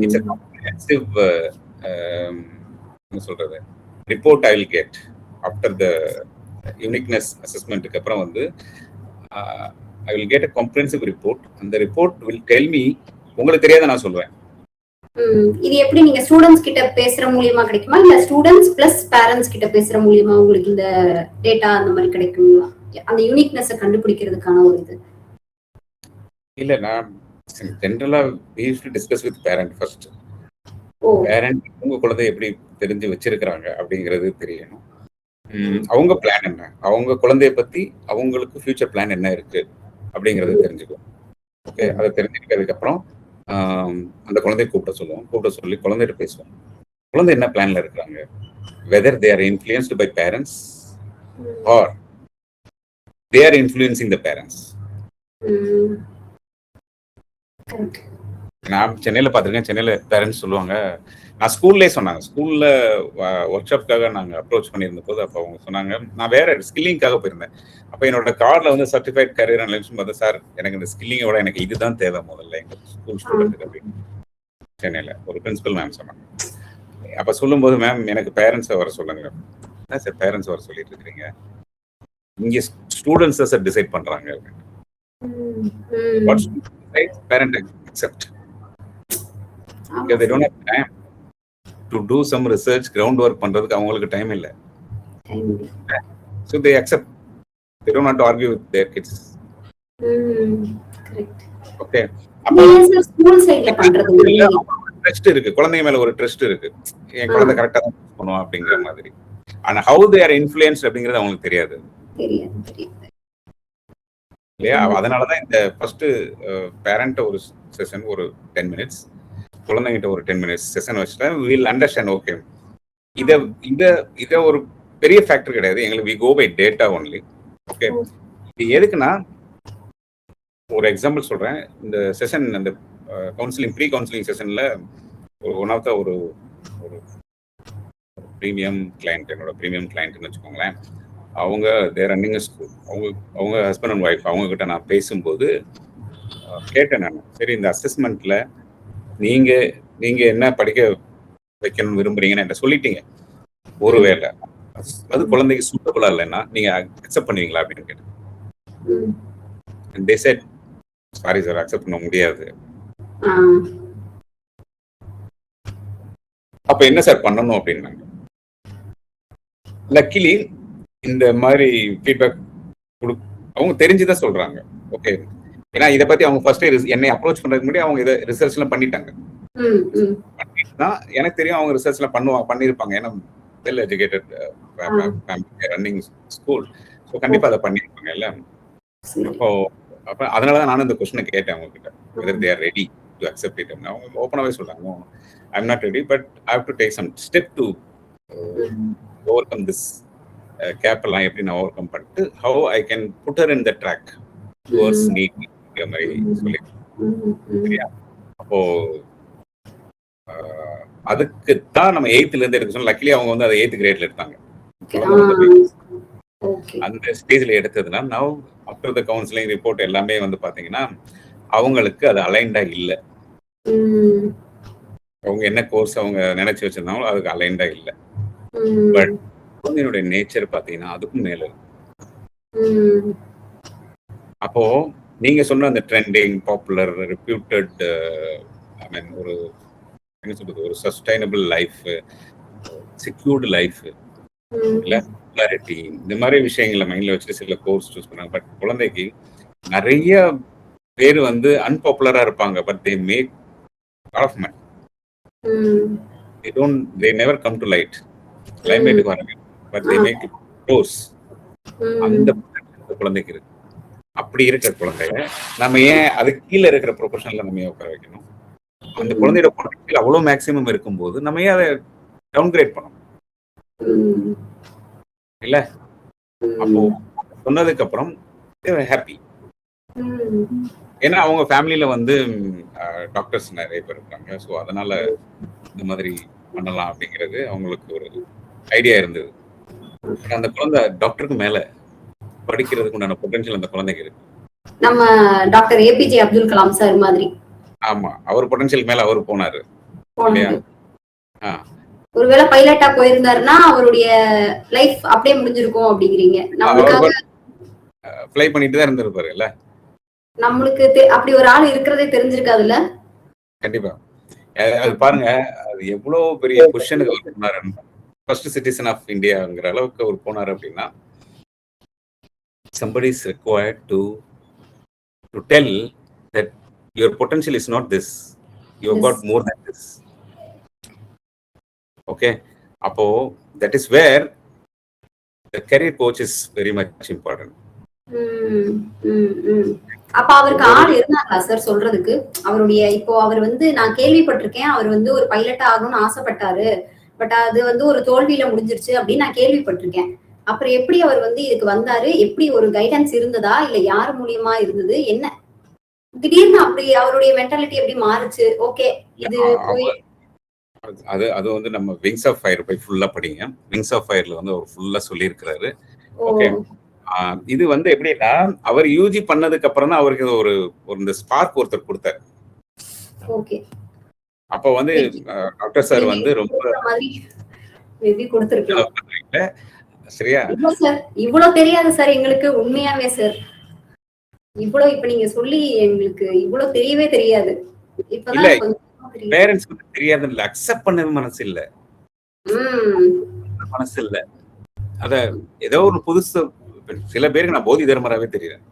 It's a comprehensive என்ன சொல்றது report I will get after the uniqueness assessment க்கு அப்புறம் வந்து I will get a comprehensive report, and the report will tell me உங்களுக்கு தெரியாத நான் சொல்லுவேன். இது எப்படி நீங்க ஸ்டூடண்ட்ஸ் கிட்ட பேசுற மூலியமா கிடைக்குமா இல்ல ஸ்டூடண்ட்ஸ் பிளஸ் பேரண்ட்ஸ் கிட்ட பேசுற மூலியமா உங்களுக்கு இந்த டேட்டா அந்த மாதிரி கிடைக்குங்களா? அந்த யூனிக்னஸ் கண்டுபிடிக்கிறதுக்கான ஒரு இது இல்ல, நான் ஜெனரலா we used to discuss with parent first. Parent உங்க குழந்தை எப்படி தெரிஞ்சு வச்சிருக்கிறாங்க அப்படிங்கிறது தெரியணும். அவங்க பிளான் என்ன, அவங்க குழந்தைய பத்தி அவங்களுக்கு ஃபியூச்சர் பிளான் என்ன இருக்கு அப்படிங்கறது தெரிஞ்சுக்கும். ஓகே, அதை தெரிஞ்சுக்கிறதுக்கு அப்புறம் அந்த குழந்தைய கூப்பிட சொல்லி குழந்தைகிட்ட பேசுவோம். குழந்தை என்ன பிளான்ல இருக்கிறாங்க, whether they are influenced by parents or they are influencing the parents. நான் சென்னையில பார்த்துருக்கேன். சென்னையில பேரண்ட்ஸ் சொல்லுவாங்க, நான் ஸ்கூல்லே சொன்னாங்க, ஸ்கூல்ல ஒர்க் ஷாப்காக நாங்கள் அப்ரோச் பண்ணியிருந்த போது அப்போ அவங்க சொன்னாங்க, நான் வேற ஸ்கில்லிங்காக போயிருந்தேன். அப்போ என்னோட கார்டில் வந்து சர்டிஃபைட் கரியர் அனலிஸ்ட் பார்த்தா, சார் எனக்கு இந்த ஸ்கில்லிங்கோட எனக்கு இதுதான் தேவை முதல்ல எங்கள் ஸ்கூல் ஸ்டூடெண்ட்டுக்கு அப்படின்னு சென்னையில் ஒரு பிரின்சிபல் மேம் சொன்னாங்க. அப்போ சொல்லும்போது, மேம் எனக்கு பேரண்ட்ஸை வர சொல்லுங்க. என்ன சார் பேரண்ட்ஸ் வர சொல்லிட்டு இருக்கிறீங்க, இங்கே ஸ்டூடெண்ட்ஸ் தான் சார் டிசைட் பண்ணுறாங்க அப்படின்னு. Parent accept because they don't have time to do some research, groundwork பண்றதுக்கு அவங்களுக்கு டைம் இல்ல. So they accept, they don't want to argue with their kids. correct. Okay, அப்ப ஸ்கூல் சைடுல பண்றது ட்ரஸ்ட் இருக்கு, குழந்தைங்க மேல ஒரு ட்ரஸ்ட் இருக்கு, என் குழந்தை கரெக்டா தான் பண்ணுவா அப்படிங்கிற மாதிரி. ஆனா how they are influenced அப்படிங்கிறது அவங்களுக்கு தெரியாது இல்லையா? அதனாலதான் இந்த ஃபர்ஸ்ட் பேரண்ட் ஒரு செஷன் ஒரு 10 minutes, குழந்தைகிட்ட ஒரு 10 minutes செஷன் வச்சுட்டா வில் அண்டர்ஸ்டாண்ட். ஓகே, இத ஒரு பெரிய ஃபேக்டர் கிடையாது எங்களுக்கு, we go by data only. Okay, இது எதுக்குன்னா, ஒரு எக்ஸாம்பிள் சொல்றேன். இந்த செஷன், அந்த கவுன்சிலிங் ப்ரீ கவுன்சிலிங் செஷன்ல ஒன் ஆஃப் த ஒரு ப்ரீமியம் கிளைண்ட், என்னோட ப்ரீமியம் கிளைண்ட்னு வச்சுக்கோங்களேன். அவங்க தேர் ரன்னிங் ஸ்கூல், அவங்க ஹஸ்பண்ட் அண்ட் ஒய்ஃப், அவங்க கிட்ட நான் பேசும்போது கேட்டேன் நான், சரி இந்த அசஸ்மெண்ட்ல நீங்க என்ன படிக்க வைக்கணும்னு விரும்புறீங்கன்னு என்கிட்ட சொல்லிட்டீங்க, ஒருவேளை அது குழந்தைக்கு சூட்டபிளா இல்லைன்னா நீங்க அக்செப்ட் பண்ணுவீங்களா அப்படின்னு கேட்டேன். they said sorry sir, accept பண்ண முடியாது. அப்ப என்ன சார் பண்ணணும் அப்படின்னாங்க. லக்கிலி இந்த மாதிரி ஃபீட்பேக் அவங்க தெரிஞ்சுதான் சொல்றாங்க. ஓகே, ஏன்னா இதை பத்தி அவங்க ஃபர்ஸ்ட் என்னை அப்ரோச் பண்றதுக்கு முன்னாடி அவங்க இதை ரிசர்ச் எல்லாம் பண்ணிட்டாங்க. எனக்கு தெரியும் அவங்க ரிசர்ச் எல்லாம் பண்ணிருப்பாங்க, ஏன்னா well educated running school, so கண்டிப்பா அதை பண்ணிருப்பாங்க இல்ல. அப்ப அதனாலதான் நானும் இந்த கொஸ்டினை கேட்டேன் அவங்க கிட்ட, whether they are ready to accept it. அவங்க ஓப்பனாவே சொல்றாங்க, I'm not ready, but I have to take some step to overcome this gap எல்லாம் எப்படி நான் ஓவர்கம் பண்ணிட்டு how I can put her in the track towards need மாதிரி சொல்லி. அப்போ அதுக்கு தான் நம்ம 8th இருந்து எடுக்க சொன்னோம். லக்கிலி அவங்க வந்து அதை 8th கிரேட்ல எடுத்தாங்க. அந்த ஸ்டேஜ்ல எடுத்ததுன்னா now after the counselling report எல்லாமே வந்து பாத்தீங்கன்னா அவங்களுக்கு அது அலைன்டா இல்ல. அவங்க என்ன கோர்ஸ் அவங்க நினைச்சு வச்சிருந்தாங்களோ அதுக்கு அலைன்டா இல்ல. பட் குழந்தையோட நேச்சர் பாத்தீங்கன்னா அதுக்கும் மேல இருக்கு. அப்போ நீங்க சொன்ன அந்த ட்ரெண்டிங், பாப்புலர், ரெப்யூட்டட், ஐ மீன் ஒரு என்ன சொல்றது, ஒரு சஸ்டைனபிள் லைஃப், செக்யூர்டு லைஃப், இல்ல கிளாரிட்டி, இந்த மாதிரி விஷயங்களை மைண்ட்ல வச்சுட்டு சில கோர்ஸ் சூஸ் பண்ணாங்க. பட் குழந்தைக்கு நிறைய பேர் வந்து அன்பாப்புலரா இருப்பாங்க, but they make lot of money. they never come to light. லைம்லைட்டுக்கு வராங்க, பட் தே மேக் கோர்ஸ். அந்த குழந்தைக்கு இருக்கு. அப்படி இருக்கிற குழந்தைய நம்ம ஏன் அதுக்கு கீழே இருக்கிற ப்ரொஃபஷனல்ல நம்ம ஏன் உட்கார வைக்கணும்? அந்த குழந்தையோட பொட்டன்ஷியல் அவ்வளவு மேக்ஸிமம் இருக்கும்போது நம்ம ஏன் அதை டவுன்கிரேட் பண்ணணும் இல்ல? அப்போ சொன்னதுக்கு அப்புறம் ஹாப்பி. ஏன்னா அவங்க ஃபேமிலியில வந்து டாக்டர்ஸ் நிறைய பேர் இருக்காங்க. ஸோ அதனால இந்த மாதிரி பண்ணலாம் அப்படிங்கிறது அவங்களுக்கு ஒரு ஐடியா இருந்தது. அந்த குழந்தை டாக்டருக்கு மேல படிக்கிறதுக்கு உண்டான பொட்டன்ஷியல் அந்த குழந்தைக்கு இருக்கு. நம்ம டாக்டர் ஏபிஜே அப்துல் கலாம் சார் மாதிரி. ஆமா, அவர் பொட்டன்ஷியல் மேல அவர் போனாரு இல்லையா? ஒருவேளை பைலட்டா போயிருந்தாருன்னா அவருடைய லைஃப் அப்படியே முடிஞ்சிருக்கும் அப்படிங்கிறீங்க. நமக்காக ஃப்ளை பண்ணிட்டு தான் இருந்திருப்பாரு இல்ல? நம்மளுக்கு அப்படி ஒரு ஆள் இருக்கிறதே தெரிஞ்சிருக்காதுல்ல. கண்டிப்பா. அது பாருங்க, அது எவ்வளவு பெரிய பொசிஷனுக்கு அவர் போனாரு. ஃபர்ஸ்ட் சிட்டிசன் ஆஃப் இந்தியாங்கிற அளவுக்கு அவர் போனாரு அப்படின்னா, somebody is required to tell that your potential is not this, you have got more than this. Okay, அப்போ that is where the career coach is very much important. அப்ப அவருக்கு ஆள் இருந்தாங்களா sir சொல்றதுக்கு? அவருடைய இப்போ அவர் வந்து நான் கேள்விப்பட்டிருக்கேன், அவர் வந்து ஒரு பைலட் ஆகணும்னு ஆசைப்பட்டாரு, பட் அது வந்து ஒரு தோல்வியில முடிஞ்சிருச்சு அப்படின்னு நான் கேள்விப்பட்டிருக்கேன். அப்புறம் எப்படி அவர் வந்து இதுக்கு வந்தாரு? எப்படி ஒரு கைடன்ஸ் இருந்ததா இல்ல யார் மூலியமா இருந்தது? என்ன திடீர்னு அப்படி அவருடைய மென்டாலிட்டி எப்படி மாறுச்சு? ஓகே, இது அது வந்து நம்ம விங்ஸ் ஆஃப் ஃபயர் போய் ஃபுல்லா படிங்க. விங்ஸ் ஆஃப் ஃபயர்ல வந்து அவர் ஃபுல்லா சொல்லி இருக்கிறாரு. ஓகே, இது வந்து எப்படின்னா அவர் யூஜி பண்ணதுக்கு அப்புறம் தான் அவருக்கு ஒரு இந்த ஸ்பார்க் ஒருத்தர் கொடுத்தாரு. ஓகே, அப்ப வந்து டாக்டர் சார் வந்து ரொம்ப சரியா? சார் இவ்வளவு தெரியாது சார் எங்களுக்கு, உண்மையாவே சார். இவ்வளவு இப்ப நீங்க சொல்லி எங்களுக்கு இவ்வளவு தெரியவே தெரியாது. இப்பதான் பேரண்ட்ஸ்க்கு தெரியாது, இல்ல அக்செப்ட் பண்ண மனசு இல்ல, மனசு இல்ல. அத ஏதோ ஒரு புதுசு. சில பேருக்கு நான் போதி தர்மராவே தெரியுறேன்.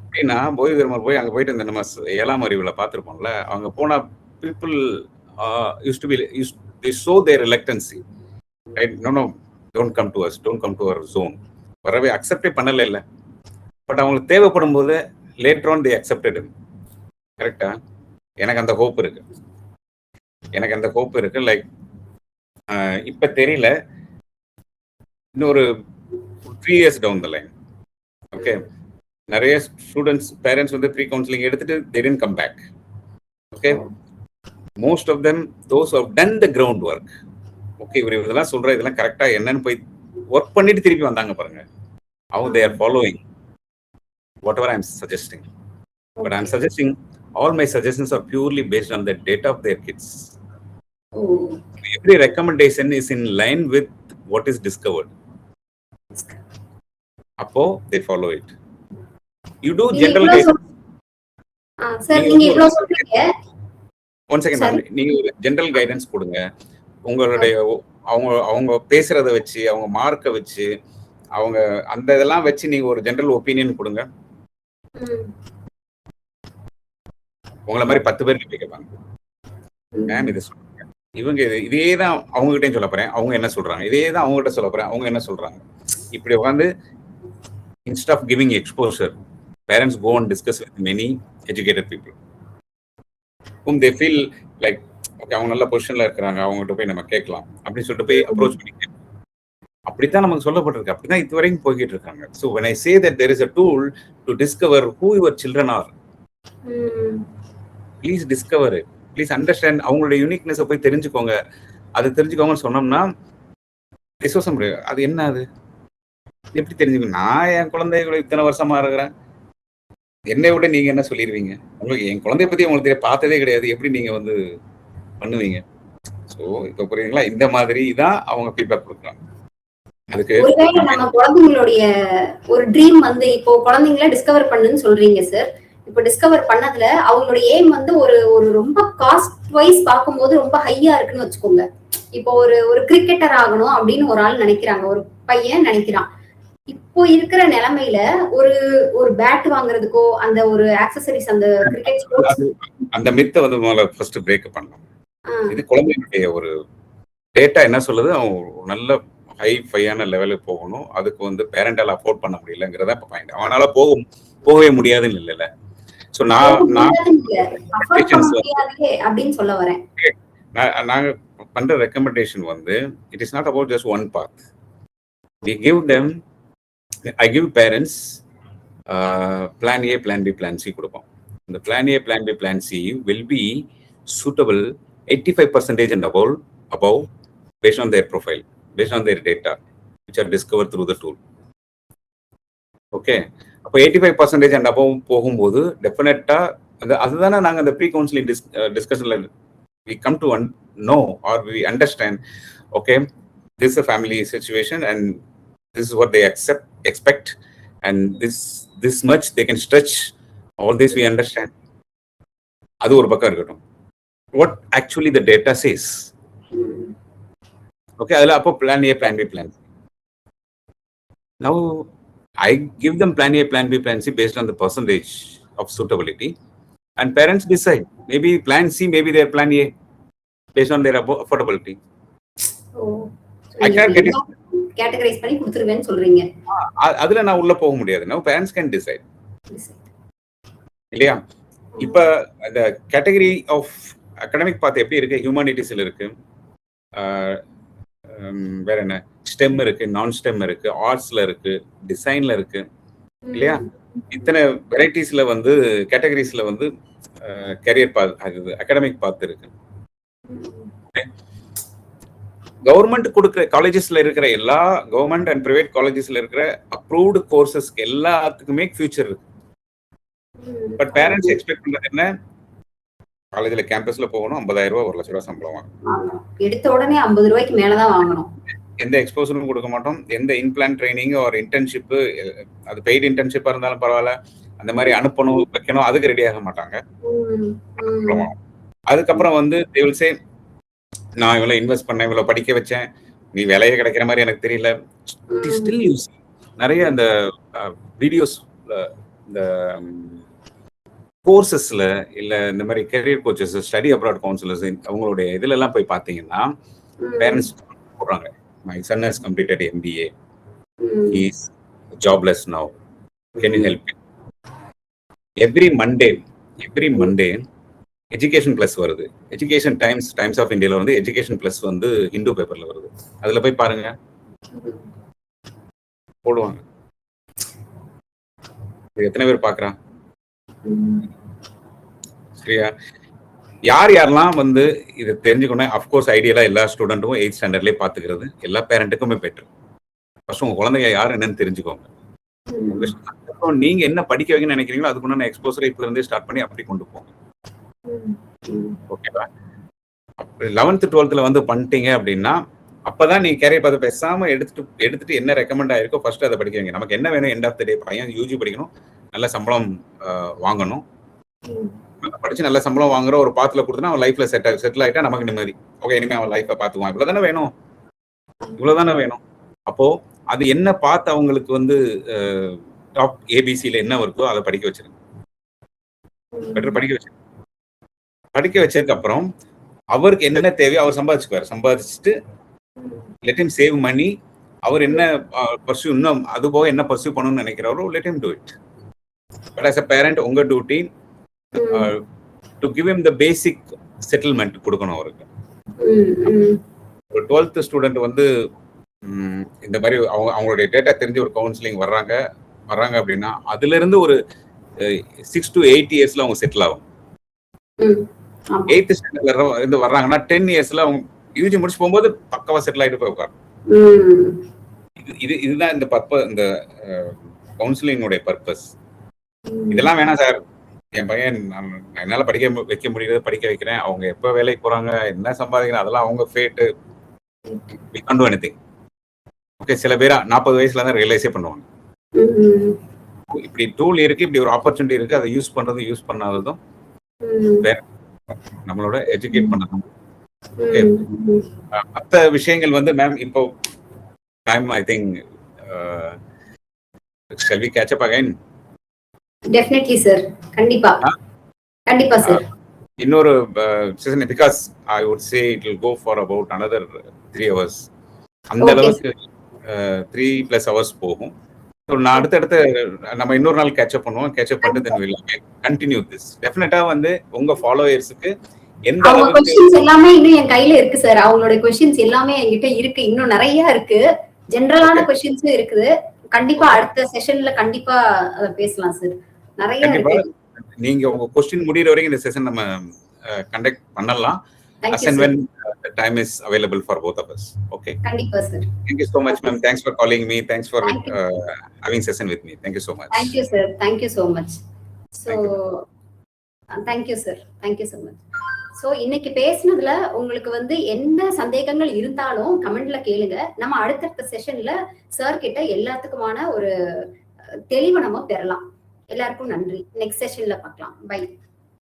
அப்படின்னா போதி தர்மர் போய் அங்க போயிட்டு இந்த நம்ம 7ஆம் அறிவுல பாத்துருப்போம்ல, அவங்க போனா people used to be they show their reluctancy, right? No, don't come to us, don't come to our zone. வரவே அக்செப்டே பண்ணல இல்ல. பட் அவங்களுக்கு தேவைப்படும் போது later on they accepted him. கரெக்டா? எனக்கு அந்த ஹோப் இருக்கு. லைக் இப்ப தெரியல, இன்னொரு 3 years down the line, okay, நிறைய ஸ்டூடெண்ட்ஸ் பேரண்ட்ஸ் வந்து ப்ரீ கவுன்சிலிங் எடுத்துட்டு they didn't come back. Okay, most of them those who have done the ground work, okay, இவர் இதெல்லாம் சொல்ற இதெல்லாம் கரெக்டா என்னன்னு போய் ஒர்க் பண்ணிட்டு திருப்பி வந்தாங்க பாருங்க. அவங்க they are following whatever I am suggesting, but I am suggesting all my suggestions are purely based on the data of their kids. Every recommendation is in line with what is discovered. Appo they follow it. You do general guidance. sir நீங்க இவ்ளோ சொல்றீங்க. One second, நீங்க general guidance கொடுங்க. உங்களுடைய அவங்க பேசுறத வச்சு, அவங்க மார்க்க வச்சு, அவங்க அந்த இதெல்லாம் வச்சு நீங்க ஒரு ஜெனரல் ஒபினியன் கொடுங்க. உங்களை மாதிரி 10 பேர் கேட்பாங்க, மேம் இதை சொல்லுங்க, இவங்க இதே தான் அவங்க கிட்டயும் சொல்ல போறேன், அவங்க என்ன சொல்றாங்க, இதே தான் அவங்க கிட்ட சொல்ல போறேன், அவங்க என்ன சொல்றாங்க. இப்படி உட்காந்து instead of giving exposure, parents go and discuss with many educated people whom they feel like okay, அவங்க நல்ல பொசிஷன்ல இருக்கிறாங்க, அவங்ககிட்ட போய் நம்ம கேட்கலாம் அப்படின்னு சொல்லிட்டு போய் அப்ரோச் பண்ணி அப்படித்தான் நமக்கு சொல்லப்பட்டிருக்கு. அப்படிதான் இது வரைக்கும் போய்கிட்டு இருக்காங்க. So when I say that there is a tool to discover who your children are, please discover it, please understand. அவங்களோட யூனிக்னஸ் போய் தெரிஞ்சுக்கோங்க. அது தெரிஞ்சுக்கோங்கன்னு சொன்னோம்னா விசுவாசம் முடியாது. அது என்ன, அது எப்படி தெரிஞ்சுக்கணும்? நான் என் குழந்தைகளை இத்தனை வருஷமா இருக்கிறேன், என்னை விட நீங்க என்ன சொல்லிடுவீங்க? உங்களுக்கு என் குழந்தைய பத்தி உங்களுக்கு பார்த்ததே கிடையாது, எப்படி நீங்க வந்து பண்ணுவீங்க? ஸோ இப்போ புரியுதுங்களா? இந்த மாதிரி தான் அவங்க ஃபீட்பேக் கொடுக்குறாங்க. அதுக்கு ஒருவேளை நம்ம குழந்தைங்களுடைய ஒரு ட்ரீம் வந்து இப்போ குழந்தைங்கள டிஸ்கவர் பண்ணுன்னு சொல்றீங்க சார். இப்போ டிஸ்கவர் பண்ணதுல அவங்களோட எய்ம் வந்து ஒரு ரொம்ப காஸ்ட் வைஸ் பார்க்கும்போது ரொம்ப ஹையா இருக்குன்னு வச்சுக்கோங்க. இப்போ ஒரு கிரிக்கெட்டர் ஆகணும் அப்படின்னு ஒரு ஆள் நினைக்கிறாங்க, ஒரு பையன் நினைக்கிறான். இப்போ இருக்கிற நிலைமையில ஒரு பேட் வாங்குறதுக்கோ அந்த ஒரு ஆக்சசரிஸ், அந்த கிரிக்கெட் ஸ்போர்ட்ஸ், அந்த மித்தை வந்து முதல்ல ஃபர்ஸ்ட் பிரேக் பண்ணலாம். இது குழந்தைகளுடைய ஒரு டேட்டா என்ன சொல்லுது, அவங்க நல்ல ஹைஃபையான லெவலுக்கு போகணும், அதுக்கு வந்து பேரண்டால அஃபோர்ட் பண்ண முடியலங்கிறத இப்போ பாயிண்ட். அவனால போகவே முடியாதுன்னு இல்லைல்ல. ஸோ நாங்க பண்ற ரெக்கமெண்டேஷன் வந்து it is not about just one path. We give them, I give parents plan A, plan B, plan C கொடுப்போம். இந்த plan A, plan B, plan C will be suitable 85% and above based on their profile, based on their data which are discovered through the tool. ஓகே, அப்போ 85% and above போகும்போது definitely அதுதானே நாங்கள் அந்த pre counselling டிஸ்கஷன்ல we come to know or we understand, okay, this is a family situation and this is what they expect, and this much they can stretch, all this we understand. அது ஒரு பக்கம் இருக்கட்டும். What actually the data says, okay, அதில் அப்போ plan A, plan B, plan C. Now I give them plan A, plan B, plan C based on the percentage of suitability, and parents decide. Maybe plan C, maybe their plan A, based on their affordability. I can't get it. Categorise பண்ணி கொடுத்துருவேன்னு சொல்றீங்க. அதுல நான் உள்ள போக முடியாது. Now parents can decide. இல்லையா? இப்ப அந்த கேட்டகரி ஆஃப் அகாடமிக் பார்த்து எப்படி இருக்கு? ஹியூமானிட்டிஸ்ல இருக்கு, வேற என்ன, ஸ்டெம் இருக்கு, நான் ஸ்டெம் இருக்கு, ஆர்ட்ஸ்ல இருக்கு, டிசைன்ல இருக்கு, இல்லையா? இத்தனை வெரைட்டிஸ்ல வந்து கேட்டகரிஸ்ல வந்து கேரியர் பாத் அகாடமிக் பாத் இருக்கு. கவர்மெண்ட் கொடுக்குற காலேஜஸ்ல இருக்கிற எல்லா கவர்மெண்ட் அண்ட் பிரைவேட் காலேஜஸ்ல இருக்கிற அப்ரூவ்டு கோர்சஸ்க்கு எல்லாத்துக்குமே ஃபியூச்சர் இருக்கு. பட் பேரண்ட்ஸ் எக்ஸ்பெக்ட் பண்றது என்ன? காலேஜ்ல கேம்பஸ்ல போகணும், 50,000 ரூபாய் 1 லட்ச ரூபாய் சம்பளம் வாங்கணும், எடுத்த உடனே 50 ரூபாய்க்கு மேலதான் வாங்கணும். எந்த எக்ஸ்போசரும் கொடுக்க மாட்டோம். எந்த இன்பிளான் ட்ரைனிங் ஒரு இன்டர்ன்ஷிப், அது பெய்டு இன்டர்ன்ஷிப்பா இருந்தாலும் பரவாயில்ல, அந்த மாதிரி அனுப்பணும் வைக்கணும், அதுக்கு ரெடி ஆக மாட்டாங்க. அதுக்கப்புறம் வந்து they will say, நான் இவ்வளவு இன்வெஸ்ட் பண்ணேன், இவ்வளவு படிக்க வச்சேன், நீ வேலையே கிடைக்கிற மாதிரி எனக்கு தெரியல. ஸ்டில் யூஸ் நிறைய அந்த வீடியோஸ், இந்த கோர்சஸ்ல இல்ல இந்த மாதிரி career coaches, study abroad counsellors, அவங்களுடைய இதுல எல்லாம் போய் பாத்தீங்கன்னா பேரண்ட்ஸ் போடுறாங்க, my son has completed MBA, he is jobless now, can you help me? every Monday education plus வருது. எஜுகேஷன் டைம்ஸ் ஆஃப் இந்தியால வந்து எஜுகேஷன் பிளஸ் வந்து ஹிந்து பேப்பர்ல வருது. அதுல போய் பாருங்க, போடுவாங்க. எத்தனை பேர் பாக்குறா? சரியா? யாரெல்லாம் வந்து இதை தெரிஞ்சுக்கணும்? அப்கோர்ஸ் ஐடியலா எல்லா ஸ்டூடெண்ட்டும் 8th ஸ்டாண்டர்ட்லயே பாத்துக்கிறது எல்லா பேரண்ட்டுக்குமே பெட்டர். ஃபர்ஸ்ட் உங்க குழந்தைங்க யாரு என்னன்னு தெரிஞ்சுக்கோங்க. நீங்க என்ன படிக்க வைக்கணும்னு நினைக்கிறீங்களோ அதுக்குன்னு எக்ஸ்போசரை இப்ப இருந்தே ஸ்டார்ட் பண்ணி அப்படி கொண்டு போங்க. ஓகேவா? 11th 12th வந்து பண்ணிட்டீங்க அப்படின்னா அப்பதான் நீ கேரியர் பார்த்து பேசாம எடுத்துட்டு என்ன ரெக்கமெண்ட் ஆயிருக்கோ ஃபர்ஸ்ட் அதை படிக்க வைங்க. நமக்கு என்ன வேணும்? எண்ட் ஆஃப் த டே பையன் யூஜி படிக்கணும், நல்ல சம்பளம் வாங்கணும், படிச்சு நல்ல சம்பளம் வாங்குற ஒரு பாத்துல கொடுத்தா அவன் லைஃப்ல செட்டில் ஆயிட்டா நமக்கு நிம்மதி. ஓகே, இனிமே அவன் லைஃபை பார்த்துக்குவான். இவ்வளவுதானே வேணும். அப்போ அது என்ன பார்த்து அவங்களுக்கு வந்து டாப் ஏபிசியில என்ன இருக்கோ அதை படிக்க வச்சிருங்க. பெட்டர் படிக்க வச்சதுக்கு அப்புறம் அவருக்கு என்னென்ன தேவையோ அவர் சம்பாதிச்சுக்குவார். சம்பாதிச்சுட்டு லெட் ஹிம் சேவ் மணி. அவர் என்ன பர்சியூ, இன்னும் அது போக என்ன பர்சியூ பண்ணணும்னு நினைக்கிறாரோ let him do it. But as a parent உங்க duty to give him the basic settlement கொடுக்கணும் அவருக்கு. ஒரு 12th ஸ்டூடெண்ட் வந்து இந்த மாதிரி அவங்களுடைய டேட்டா தெரிஞ்சு ஒரு கவுன்சிலிங் வர்றாங்க அப்படின்னா அதுல இருந்து ஒரு 6 to 8 இயர்ஸ்ல அவங்க செட்டில் ஆகும். 8th ஸ்டாண்டர்ட்ல இருந்து வர்றாங்கன்னா 10 இயர்ஸ்ல அவங்க யூஜி முடிச்சு போகும்போது பக்கவா செட்டில் ஆயிட்டு போய் உட்காரும். இதுதான் இந்த பர்பஸ், இந்த கவுன்சிலிங்கோட பர்பஸ். இதெல்லாம் வேணாம் சார், என் பையன் என்னால படிக்க வைக்க முடியாது, படிக்க வைக்கிறேன், அவங்க எப்ப வேலைக்கு போறாங்க, என்ன சம்பாதிக்கிறாங்க, அதெல்லாம் அவங்க fat, we can't do anything. Okay, சில பேரா 40 வயசுல தான் ரியலைஸே பண்ணுவாங்க. இப்படி டூல் இருக்கு, இப்படி ஒரு ஆப்பர்ச்சுனிட்டி இருக்கு, அதை யூஸ் பண்ணாததும் வேற நம்மளோட எஜுகேட் பண்ணணும். மற்ற விஷயங்கள் வந்து மேம் இப்போ time I think shall we catch up again? Definitely sir, கண்டிப்பா சார். இன்னொரு session, because I would say it will go for about another 3 hours. அந்த அளவுக்கு 3+ hours போகும். நான் அடுத்தடுத்து நம்ம இன்னொரு நாள் கேட்சப் பண்ணுவோம். கேட்சப் பண்ணிட்டு then we'll continue this. டெஃபினட்டா வந்து உங்க ஃபாலோவர்ஸ்க்கு எந்த அளவுக்கு क्वेश्चंस எல்லாமே இன்னும் என் கையில இருக்கு சார். அவங்களோட क्वेश्चंस எல்லாமே என்கிட்ட இருக்கு, இன்னும் நிறைய இருக்கு, ஜெனரலான क्वेश्चंस இருக்குது. கண்டிப்பா அடுத்த செஷன்ல கண்டிப்பா பேசலாம் சார். நிறைய இருக்கு. நீங்க உங்க क्वेश्चन முடியற வரைக்கும் இந்த செஷன் நம்ம கண்டக்ட் பண்ணலாம். Thank as you, and sir. when the time is available for both of us. Okay. கண்டிப்பா sir. Thank you so much, ma'am. Thanks for calling me. Thanks for Thank you. having session with me. Thank you so much. Thank you, sir. Thank you so much. So, Thank you. thank you, sir. Thank you so much. So இன்னைக்கு பேசினதுல உங்களுக்கு வந்து என்ன சந்தேகங்கள் இருந்தாலும் கமெண்ட்ல கேளுங்க. நம்ம அடுத்தடுத்த செஷன்ல சார் கிட்ட எல்லாத்துக்குமான ஒரு தெளிவை நம்ம பெறலாம். எல்லாருக்கும் நன்றி. நெக்ஸ்ட் செஷன்ல பார்க்கலாம். பை.